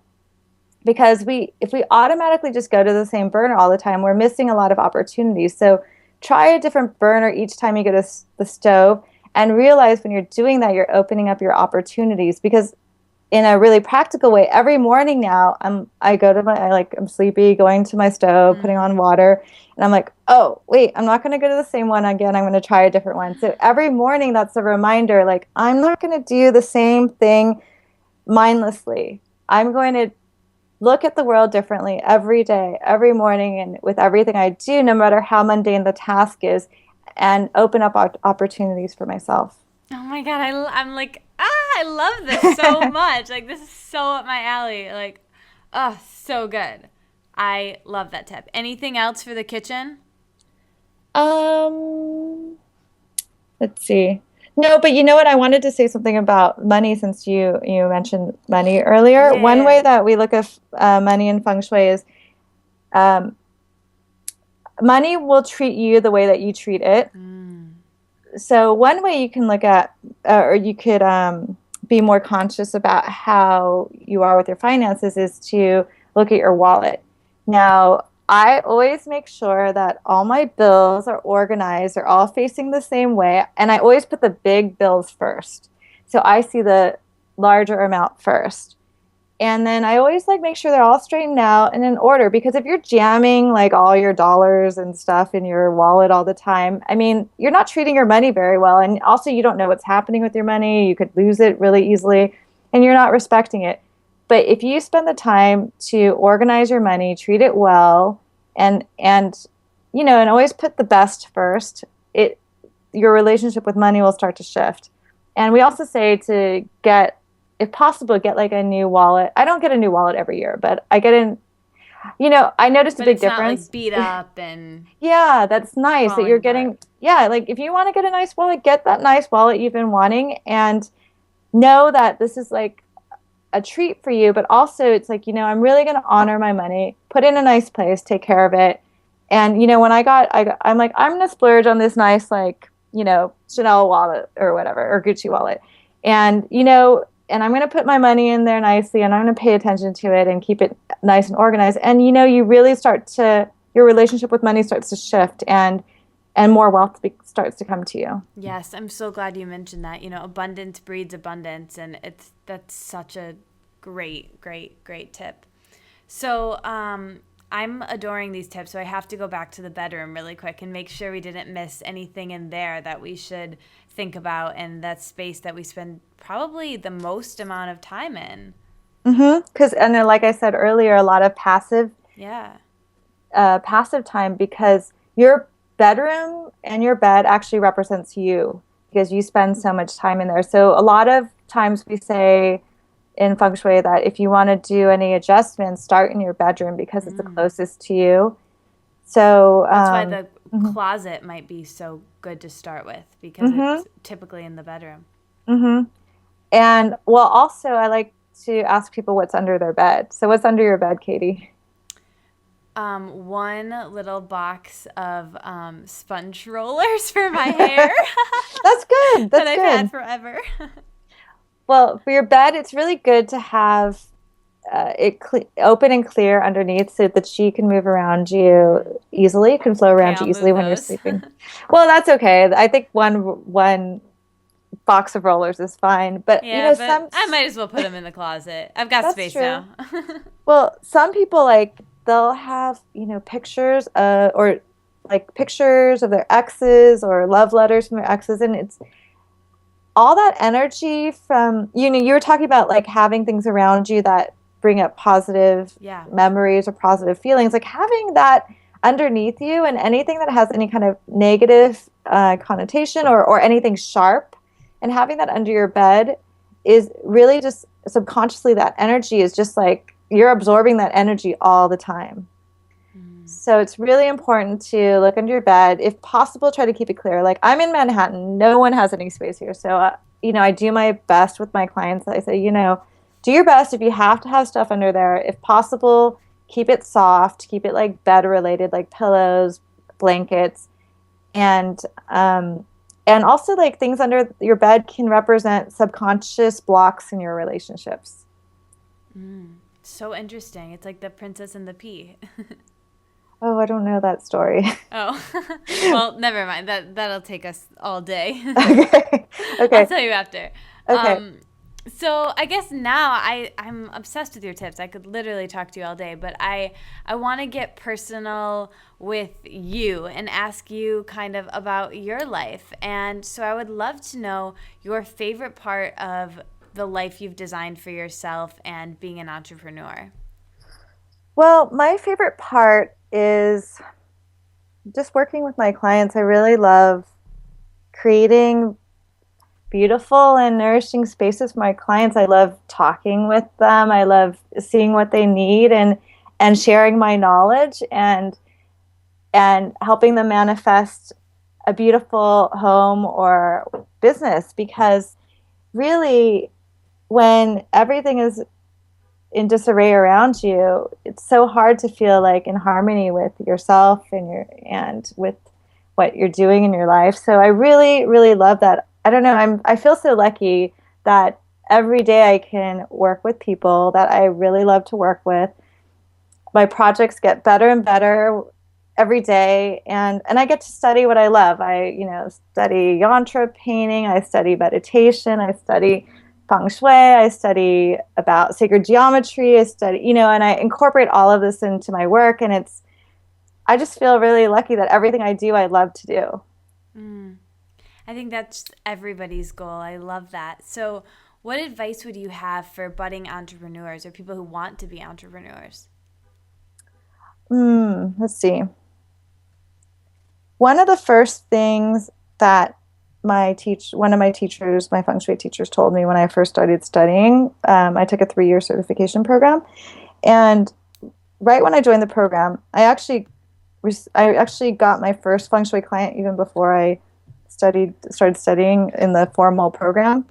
Because if we automatically just go to the same burner all the time, we're missing a lot of opportunities. So try a different burner each time you go to the stove, and realize when you're doing that, you're opening up your opportunities. Because in a really practical way, every morning now, I'm sleepy, going to my stove, putting on water, and I'm like, oh, wait, I'm not going to go to the same one again. I'm going to try a different one. So every morning, that's a reminder, I'm not going to do the same thing mindlessly. I'm going to look at the world differently every day, every morning, and with everything I do, no matter how mundane the task is, and open up opportunities for myself. Oh my God, I'm like, I love this so much. Like, this is so up my alley. Like, oh, so good. I love that tip. Anything else for the kitchen? Um, let's see. No, but you know what? I wanted to say something about money since you mentioned money earlier. One Yeah. way that we look at money in feng shui is um, money will treat you the way that you treat it. Mm. So one way you can look at, or you could be more conscious about how you are with your finances is to look at your wallet. Now, I always make sure that all my bills are organized, they're all facing the same way, and I always put the big bills first. So I see the larger amount first. And then I always like make sure they're all straightened out and in order because if you're jamming like all your dollars and stuff in your wallet all the time, I mean, you're not treating your money very well. And also, you don't know what's happening with your money. You could lose it really easily and you're not respecting it. But if you spend the time to organize your money, treat it well, and and always put the best first, it your relationship with money will start to shift. And we also say to get if possible, get like a new wallet. I don't get a new wallet every year, but I get I noticed a But big it's not difference. like beat up and Yeah, that's nice that falling you're getting, apart. yeah, like if you want to get a nice wallet, get that nice wallet you've been wanting and know that this is like a treat for you, but also it's like, I'm really going to honor my money, put it in a nice place, take care of it. And, when I'm like, I'm going to splurge on this nice, like, Chanel wallet or whatever, or Gucci wallet. And, and I'm going to put my money in there nicely and I'm going to pay attention to it and keep it nice and organized. And, you really your relationship with money starts to shift and more wealth starts to come to you. Yes, I'm so glad you mentioned that. Abundance breeds abundance, and that's such a great, great, great tip. So, I'm adoring these tips, so I have to go back to the bedroom really quick and make sure we didn't miss anything in there that we should think about, and that space that we spend probably the most amount of time in. Because, and then, like I said earlier, a lot of Yeah. passive time because your bedroom and your bed actually represents you because you spend so much time in there. So a lot of times we say in feng shui that if you want to do any adjustments, start in your bedroom because it's the closest to you. So That's why the mhm, closet might be so good to start with because mhm, it's typically in the bedroom. mhm. And well, also I like to ask people what's under their bed. So what's under your bed, Katie? One little box of sponge rollers for my hair That's good. that That's I've had good. forever. Well, for your bed, it's really good to have open and clear underneath so that she can move around you easily, can flow Okay, around you I'll easily move when you're those. sleeping. Well, that's okay. I think one box of rollers is fine. But Yeah, but some I might as well put them in the closet. I've got that's space true. now. Well, some people like they'll have pictures or like pictures of their exes or love letters from their exes, and it's all that energy from you were talking about like having things around you that bring up positive Yeah. memories or positive feelings, like having that underneath you and anything that has any kind of negative connotation or anything sharp and having that under your bed is really just subconsciously that energy is just like you're absorbing that energy all the time. So it's really important to look under your bed. If possible, try to keep it clear. Like I'm in Manhattan, no one has any space here. So, I do my best with my clients. I say, do your best if you have to have stuff under there. If possible, keep it soft, keep it like bed related, like pillows, blankets, and um, and also like things under your bed can represent subconscious blocks in your relationships. So interesting. It's like the princess and the pea. Oh, I don't know that story. Oh, well, never mind. That'll take us all day. Okay. I'll Okay. tell you after. Okay. So I guess now I'm obsessed with your tips. I could literally talk to you all day, but I want to get personal with you and ask you kind of about your life. And so I would love to know your favorite part of the life you've designed for yourself and being an entrepreneur. Well, my favorite part is just working with my clients. I really love creating beautiful and nourishing spaces for my clients. I love talking with them. I love seeing what they need and sharing my knowledge and helping them manifest a beautiful home or business, because really when everything is in disarray around you, it's so hard to feel like in harmony with yourself and with what you're doing in your life. So I really, really love that. I don't know, I feel so lucky that every day I can work with people that I really love to work with. My projects get better and better every day, and I get to study what I love. I study yantra painting, I study meditation, I study Feng Shui, I study about sacred geometry, I study, and I incorporate all of this into my work, and I just feel really lucky that everything I do I love to do. I think that's everybody's goal. I love that. So what advice would you have for budding entrepreneurs or people who want to be entrepreneurs? Let's see. One of the first things that one of my teachers, my Feng Shui teachers, told me when I first started studying, I took a 3-year certification program, and right when I joined the program, I actually got my first Feng Shui client even before I started studying in the formal program.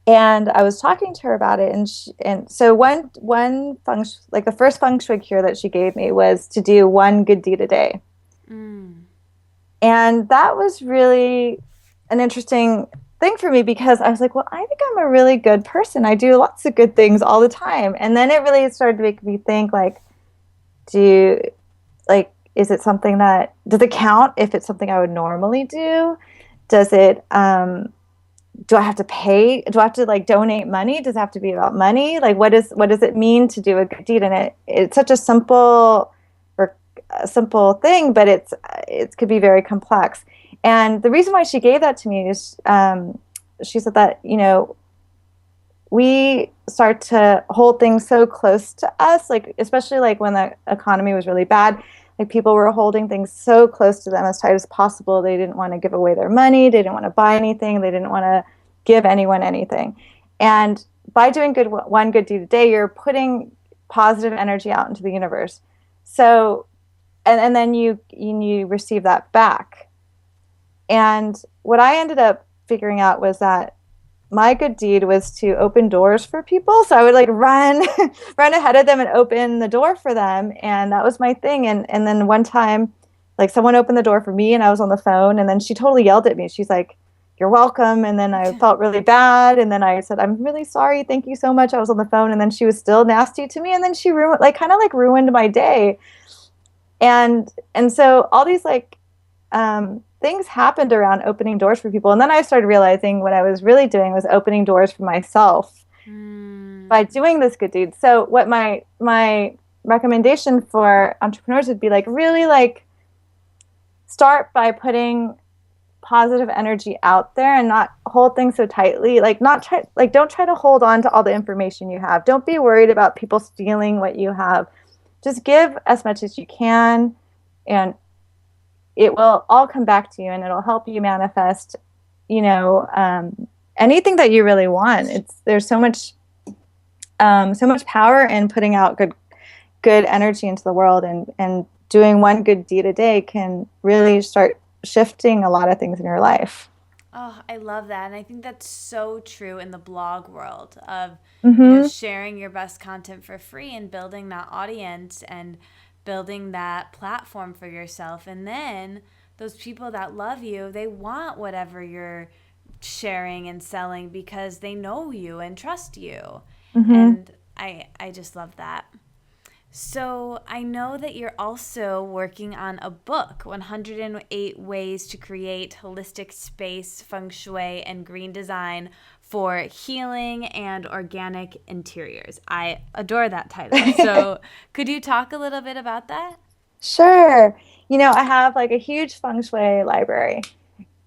And I was talking to her about it, and so one the first Feng Shui cure that she gave me was to do one good deed a day. And that was really an interesting thing for me, because I was like, well, I think I'm a really good person. I do lots of good things all the time. And then it really started to make me think, like, is it something that, does it count if it's something I would normally do? Does it, do I have to pay? Do I have to donate money? Does it have to be about money? Like, what does it mean to do a good deed? And it's such a simple thing, but it could be very complex. And the reason why she gave that to me is, she said that, we start to hold things so close to us, especially when the economy was really bad, people were holding things so close to them as tight as possible. They didn't want to give away their money. They didn't want to buy anything. They didn't want to give anyone anything. And by doing one good deed a day, you're putting positive energy out into the universe. So, and then you receive that back. And what I ended up figuring out was that my good deed was to open doors for people. So I would run ahead of them and open the door for them. And that was my thing. And then one time, someone opened the door for me and I was on the phone, and then she totally yelled at me. She's like, "You're welcome." And then I felt really bad. And then I said, "I'm really sorry. Thank you so much." I was on the phone, and then she was still nasty to me. And then she ruined my day. And so all these things happened around opening doors for people. And then I started realizing what I was really doing was opening doors for myself by doing this good deed. So what my recommendation for entrepreneurs would be really start by putting positive energy out there and not hold things so tightly. Don't try to hold on to all the information you have. Don't be worried about people stealing what you have. Just give as much as you can, and it will all come back to you, and it'll help you manifest, anything that you really want. There's so much power in putting out good energy into the world, and doing one good deed a day can really start shifting a lot of things in your life. Oh, I love that. And I think that's so true in the blog world of sharing your best content for free and building that audience and building that platform for yourself. And then those people that love you, they want whatever you're sharing and selling because they know you and trust you. And I just love that. So I know that you're also working on a book, 108 Ways to Create Holistic Space, Feng Shui, and Green Design for Healing and Organic Interiors. I adore that title. So could you talk a little bit about that? Sure. I have a huge Feng Shui library,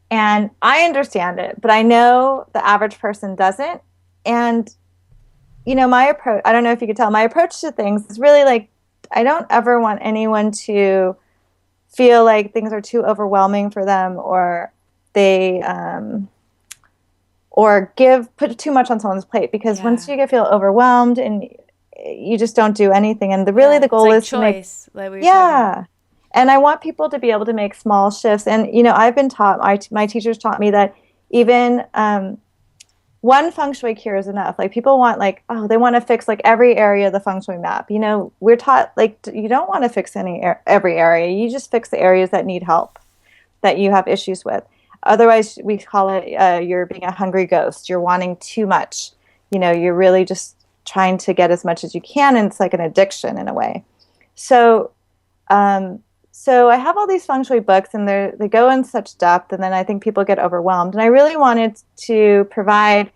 and I understand it, but I know the average person doesn't. And my approach, I don't know if you could tell, my approach to things is really I don't ever want anyone to feel like things are too overwhelming for them, or they or put too much on someone's plate, because once Yeah. you feel overwhelmed and you just don't do anything. And Yeah, the it's goal like is to make, choice, like we were talking about. yeah. And I want people to be able to make small shifts. And, I've been taught, my teachers taught me that even one feng shui cure is enough. Like people want like, oh, they want to fix like every area of the feng shui map. We're taught like you don't want to fix every area. You just fix the areas that need help, that you have issues with. Otherwise, we call it you're being a hungry ghost. You're wanting too much. You're really just trying to get as much as you can, and it's like an addiction in a way. So, so I have all these feng shui books, and they go in such depth, and then I think people get overwhelmed. And I really wanted to provide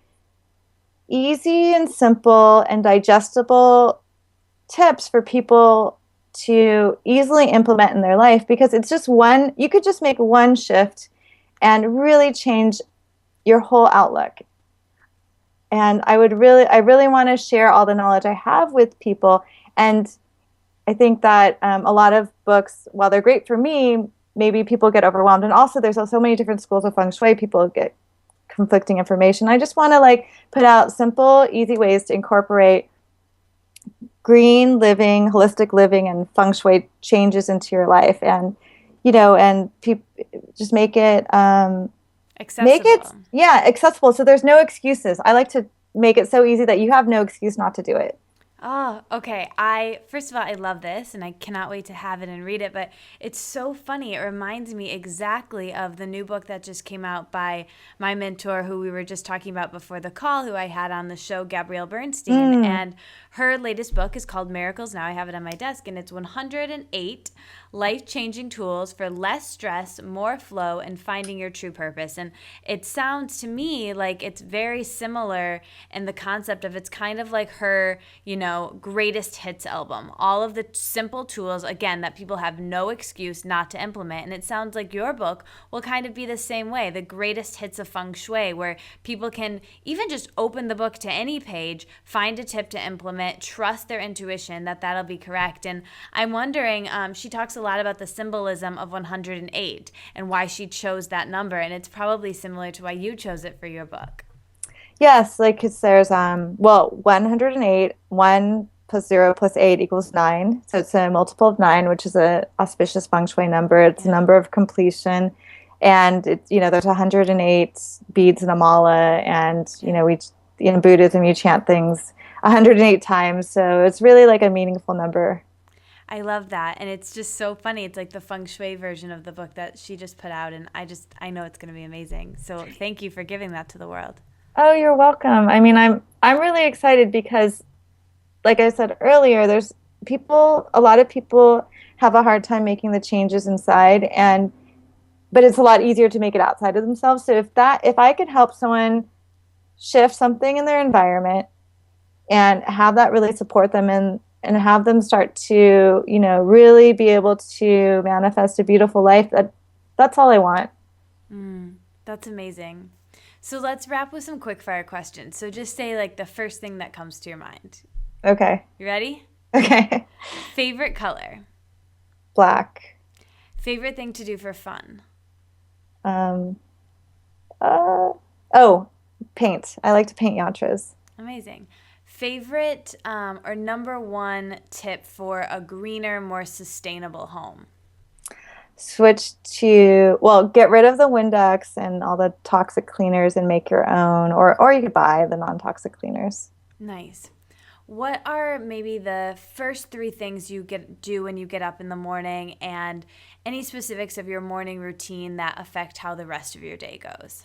easy and simple and digestible tips for people to easily implement in their life, because it's just you could just make one shift and really change your whole outlook. And I really want to share all the knowledge I have with people. And I think that a lot of books, while they're great for me, maybe people get overwhelmed. And also there's so many different schools of feng shui, people get conflicting information. I just want to like put out simple, easy ways to incorporate green living, holistic living, and feng shui changes into your life. And, and just make it, Accessible. yeah, accessible. So there's no excuses. I like to make it so easy that you have no excuse not to do it. Oh, okay. First of all, I love this and I cannot wait to have it and read it, but it's so funny. It reminds me exactly of the new book that just came out by my mentor, who we were just talking about before the call, who I had on the show, Gabrielle Bernstein. Mm. And her latest book is called Miracles Now. I have it on my desk, and it's 108 life-changing tools for less stress, more flow, and finding your true purpose. And it sounds to me like it's very similar in the concept of, it's kind of like her, greatest hits album. All of the simple tools, again, that people have no excuse not to implement. And it sounds like your book will kind of be the same way, the greatest hits of feng shui, where people can even just open the book to any page, find a tip to implement, trust their intuition that that'll be correct. And I'm wondering, she talks a lot about the symbolism of 108 and why she chose that number. And it's probably similar to why you chose it for your book. Yes, like 'cause there's 108, 1 plus 0 plus 8 equals 9. So it's a multiple of 9, which is a auspicious feng shui number. It's a number of completion. And it's, there's 108 beads in a mala, and we in Buddhism you chant things 108 times. So it's really like a meaningful number. I love that. And it's just so funny. It's like the feng shui version of the book that she just put out. And I know it's going to be amazing. So thank you for giving that to the world. Oh, you're welcome. I mean, I'm really excited because, like I said earlier, a lot of people have a hard time making the changes inside, but it's a lot easier to make it outside of themselves. So if I could help someone shift something in their environment and have that really support them, and have them start to, really be able to manifest a beautiful life, that's all I want. That's amazing. So let's wrap with some quickfire questions. So just say like the first thing that comes to your mind. Okay. You ready? Okay. Favorite color? Black. Favorite thing to do for fun? Paint. I like to paint yantras. Amazing. Favorite or number one tip for a greener, more sustainable home? Get rid of the Windex and all the toxic cleaners and make your own, or you could buy the non-toxic cleaners. Nice. What are maybe the first 3 things you do when you get up in the morning, and any specifics of your morning routine that affect how the rest of your day goes?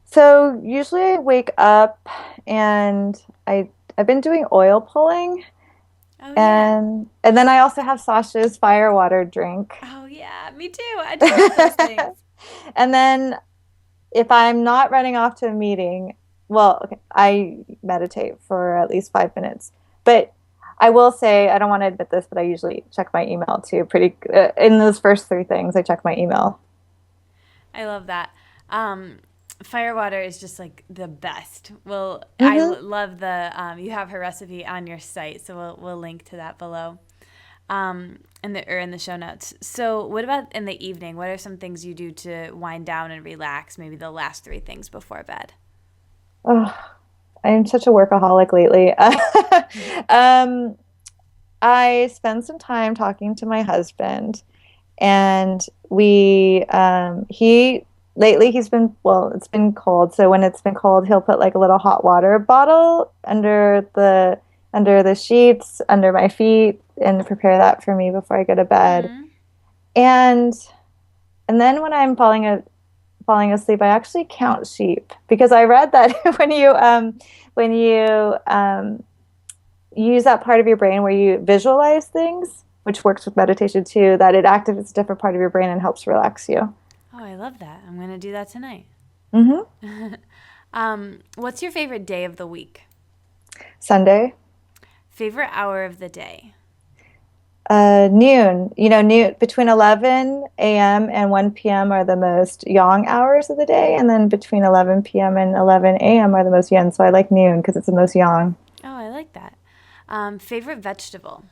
So usually I wake up and I've been doing oil pulling. Oh, yeah. And then I also have Sasha's fire water drink. Oh, yeah, me too. I do all those things. And then if I'm not running off to a meeting, I meditate for at least 5 minutes. But I will say, I don't want to admit this, but I usually check my email too. In those first 3 things, I check my email. I love that. Firewater is just like the best. Well, Mm-hmm. I love you have her recipe on your site, so we'll link to that below, in the show notes. So what about in the evening? What are some things you do to wind down and relax? Maybe the last 3 things before bed. Oh, I'm such a workaholic lately. um, I spend some time talking to my husband, and he lately he's been, well, it's been cold, so when it's been cold, he'll put like a little hot water bottle under the sheets under my feet and prepare that for me before I go to bed. Mm-hmm. And then when I'm falling asleep, I actually count sheep because I read that when you use that part of your brain where you visualize things, which works with meditation too, that it activates a different part of your brain and helps relax you. Oh, I love that. I'm going to do that tonight. Mm-hmm. What's your favorite day of the week? Sunday. Favorite hour of the day? Noon. Noon between 11 a.m. and 1 p.m. are the most yang hours of the day, and then between 11 p.m. and 11 a.m. are the most yin. So I like noon because it's the most yang. Oh, I like that. Favorite vegetable?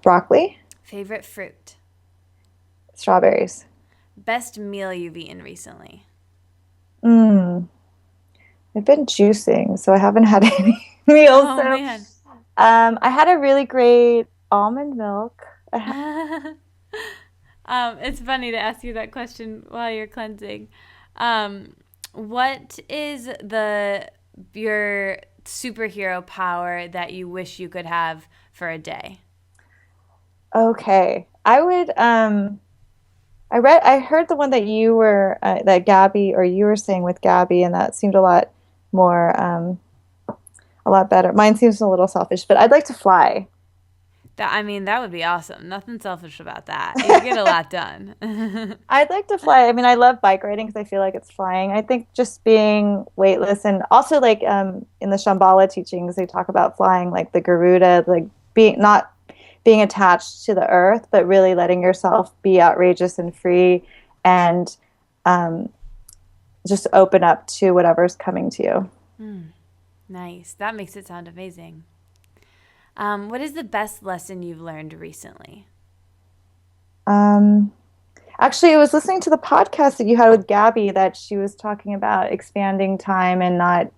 Broccoli. Favorite fruit? Strawberries. Best meal you've eaten recently? Mm. I've been juicing, so I haven't had any meals. Oh, man. I had a really great almond milk. It's funny to ask you that question while you're cleansing. What is your superhero power that you wish you could have for a day? Okay. I heard the one that that Gabby, or you were saying with Gabby, and that seemed a lot more, a lot better. Mine seems a little selfish, but I'd like to fly. That would be awesome. Nothing selfish about that. You get a lot done. I'd like to fly. I mean, I love bike riding because I feel like it's flying. I think just being weightless, and also like in the Shambhala teachings, they talk about flying like the Garuda, like not being attached to the earth, but really letting yourself be outrageous and free, and just open up to whatever's coming to you. Nice. That makes it sound amazing. What is the best lesson you've learned recently? Actually, I was listening to the podcast that you had with Gabby that she was talking about expanding time and not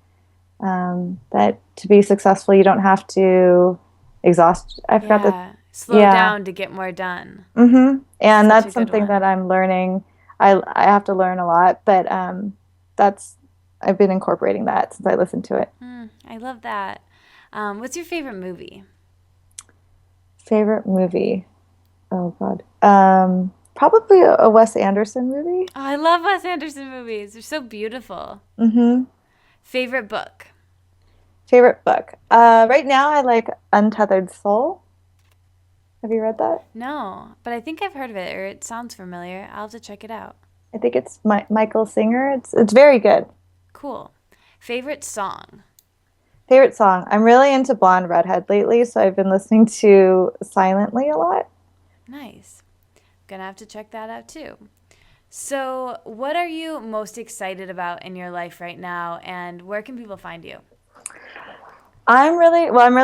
that to be successful, you don't have to exhaust. I forgot that. Slow down to get more done. Mm-hmm. And Such a that's good something one. that I'm learning. I have to learn a lot, but I've been incorporating that since I listened to it. I love that. What's your favorite movie? Favorite movie? Oh God. Probably a Wes Anderson movie. Oh, I love Wes Anderson movies. They're so beautiful. Mm-hmm. Favorite book? Favorite book? Right now I like Untethered Soul. Have you read that? No, but I think I've heard of it, or it sounds familiar. I'll have to check it out. I think it's Michael Singer. It's very good. Cool. Favorite song? Favorite song? I'm really into Blonde Redhead lately, so I've been listening to Silently a lot. Nice. Gonna have to check that out too. So, what are you most excited about in your life right now, and where can people find you? I'm really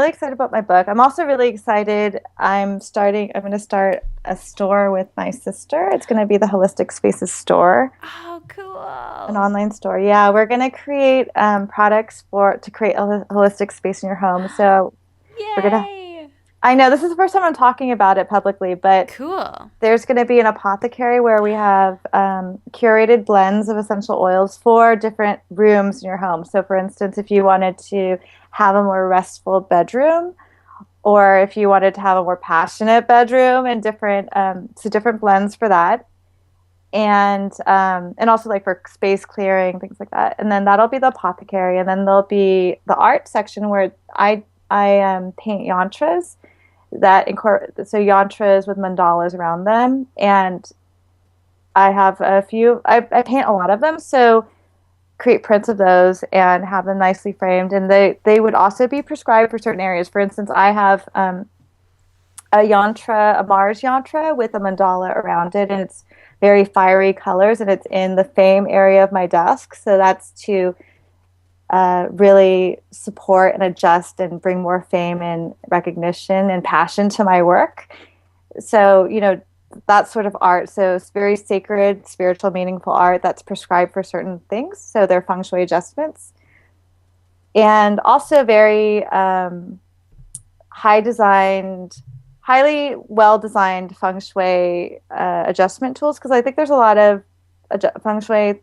excited about my book. I'm also really excited. I'm going to start a store with my sister. It's going to be the Holistic Spaces store. Oh, cool. An online store. Yeah, we're going to create products to create a holistic space in your home. So we're going to, Yay! I know this is the first time I'm talking about it publicly, but Cool. there's going to be an apothecary where we have curated blends of essential oils for different rooms in your home. So for instance, if you wanted to have a more restful bedroom, or if you wanted to have a more passionate bedroom, and different blends for that, and also like for space clearing, things like that. And then that'll be the apothecary, and then there'll be the art section where I paint yantras so yantras with mandalas around them, and I have a few. I paint a lot of them, so create prints of those and have them nicely framed. And they would also be prescribed for certain areas. For instance, I have a Mars yantra with a mandala around it, and it's very fiery colors, and it's in the fame area of my desk. So that's to really support and adjust and bring more fame and recognition and passion to my work. So, that sort of art. So it's very sacred, spiritual, meaningful art that's prescribed for certain things. So they're feng shui adjustments. and also very highly well-designed feng shui adjustment tools, because I think there's a lot of feng shui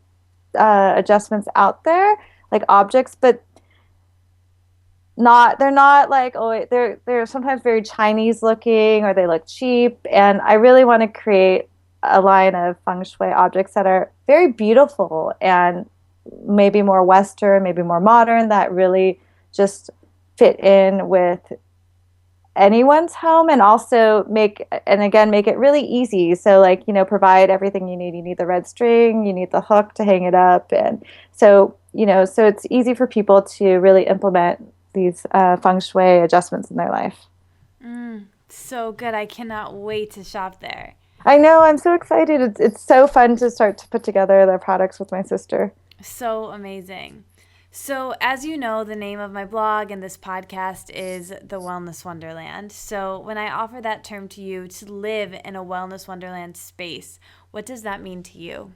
adjustments out there, like objects, but they're not like, oh, they're sometimes very Chinese looking, or they look cheap. And I really want to create a line of feng shui objects that are very beautiful and maybe more Western, maybe more modern, that really just fit in with anyone's home, and also make it really easy. So like, provide everything you need. You need the red string, you need the hook to hang it up. And so, so it's easy for people to really implement these feng shui adjustments in their life. So good. I cannot wait to shop there. I know. I'm so excited. It's so fun to start to put together their products with my sister. So amazing. So as you know, the name of my blog and this podcast is The Wellness Wonderland. So when I offer that term to you, to live in a wellness wonderland space, what does that mean to you?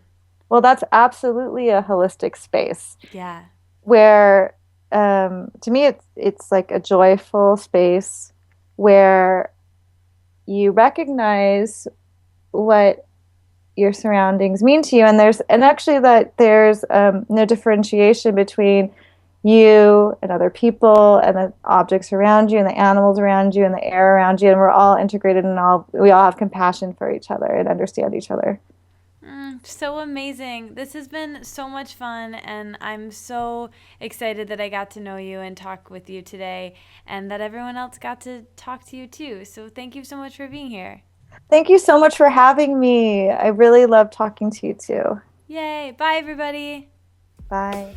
Well, that's absolutely a holistic space. Yeah. Where to me, it's like a joyful space where you recognize what your surroundings mean to you, and there's no differentiation between you and other people and the objects around you and the animals around you and the air around you, and we're all integrated, and we all have compassion for each other and understand each other. So amazing. This has been so much fun, and I'm so excited that I got to know you and talk with you today, and that everyone else got to talk to you too. So thank you so much for being here. Thank you so much for having me. I really love talking to you too. Yay. Bye, everybody. Bye.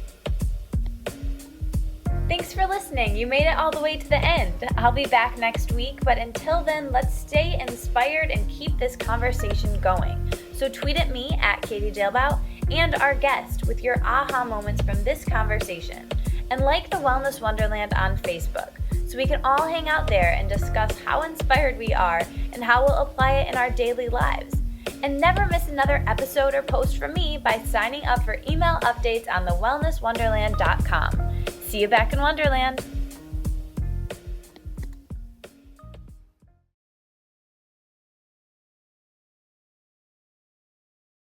Thanks for listening. You made it all the way to the end. I'll be back next week, but until then, let's stay inspired and keep this conversation going. So tweet at me at Katie Dalebout and our guest with your aha moments from this conversation. And like the Wellness Wonderland on Facebook, so we can all hang out there and discuss how inspired we are and how we'll apply it in our daily lives. And never miss another episode or post from me by signing up for email updates on thewellnesswonderland.com. See you back in Wonderland.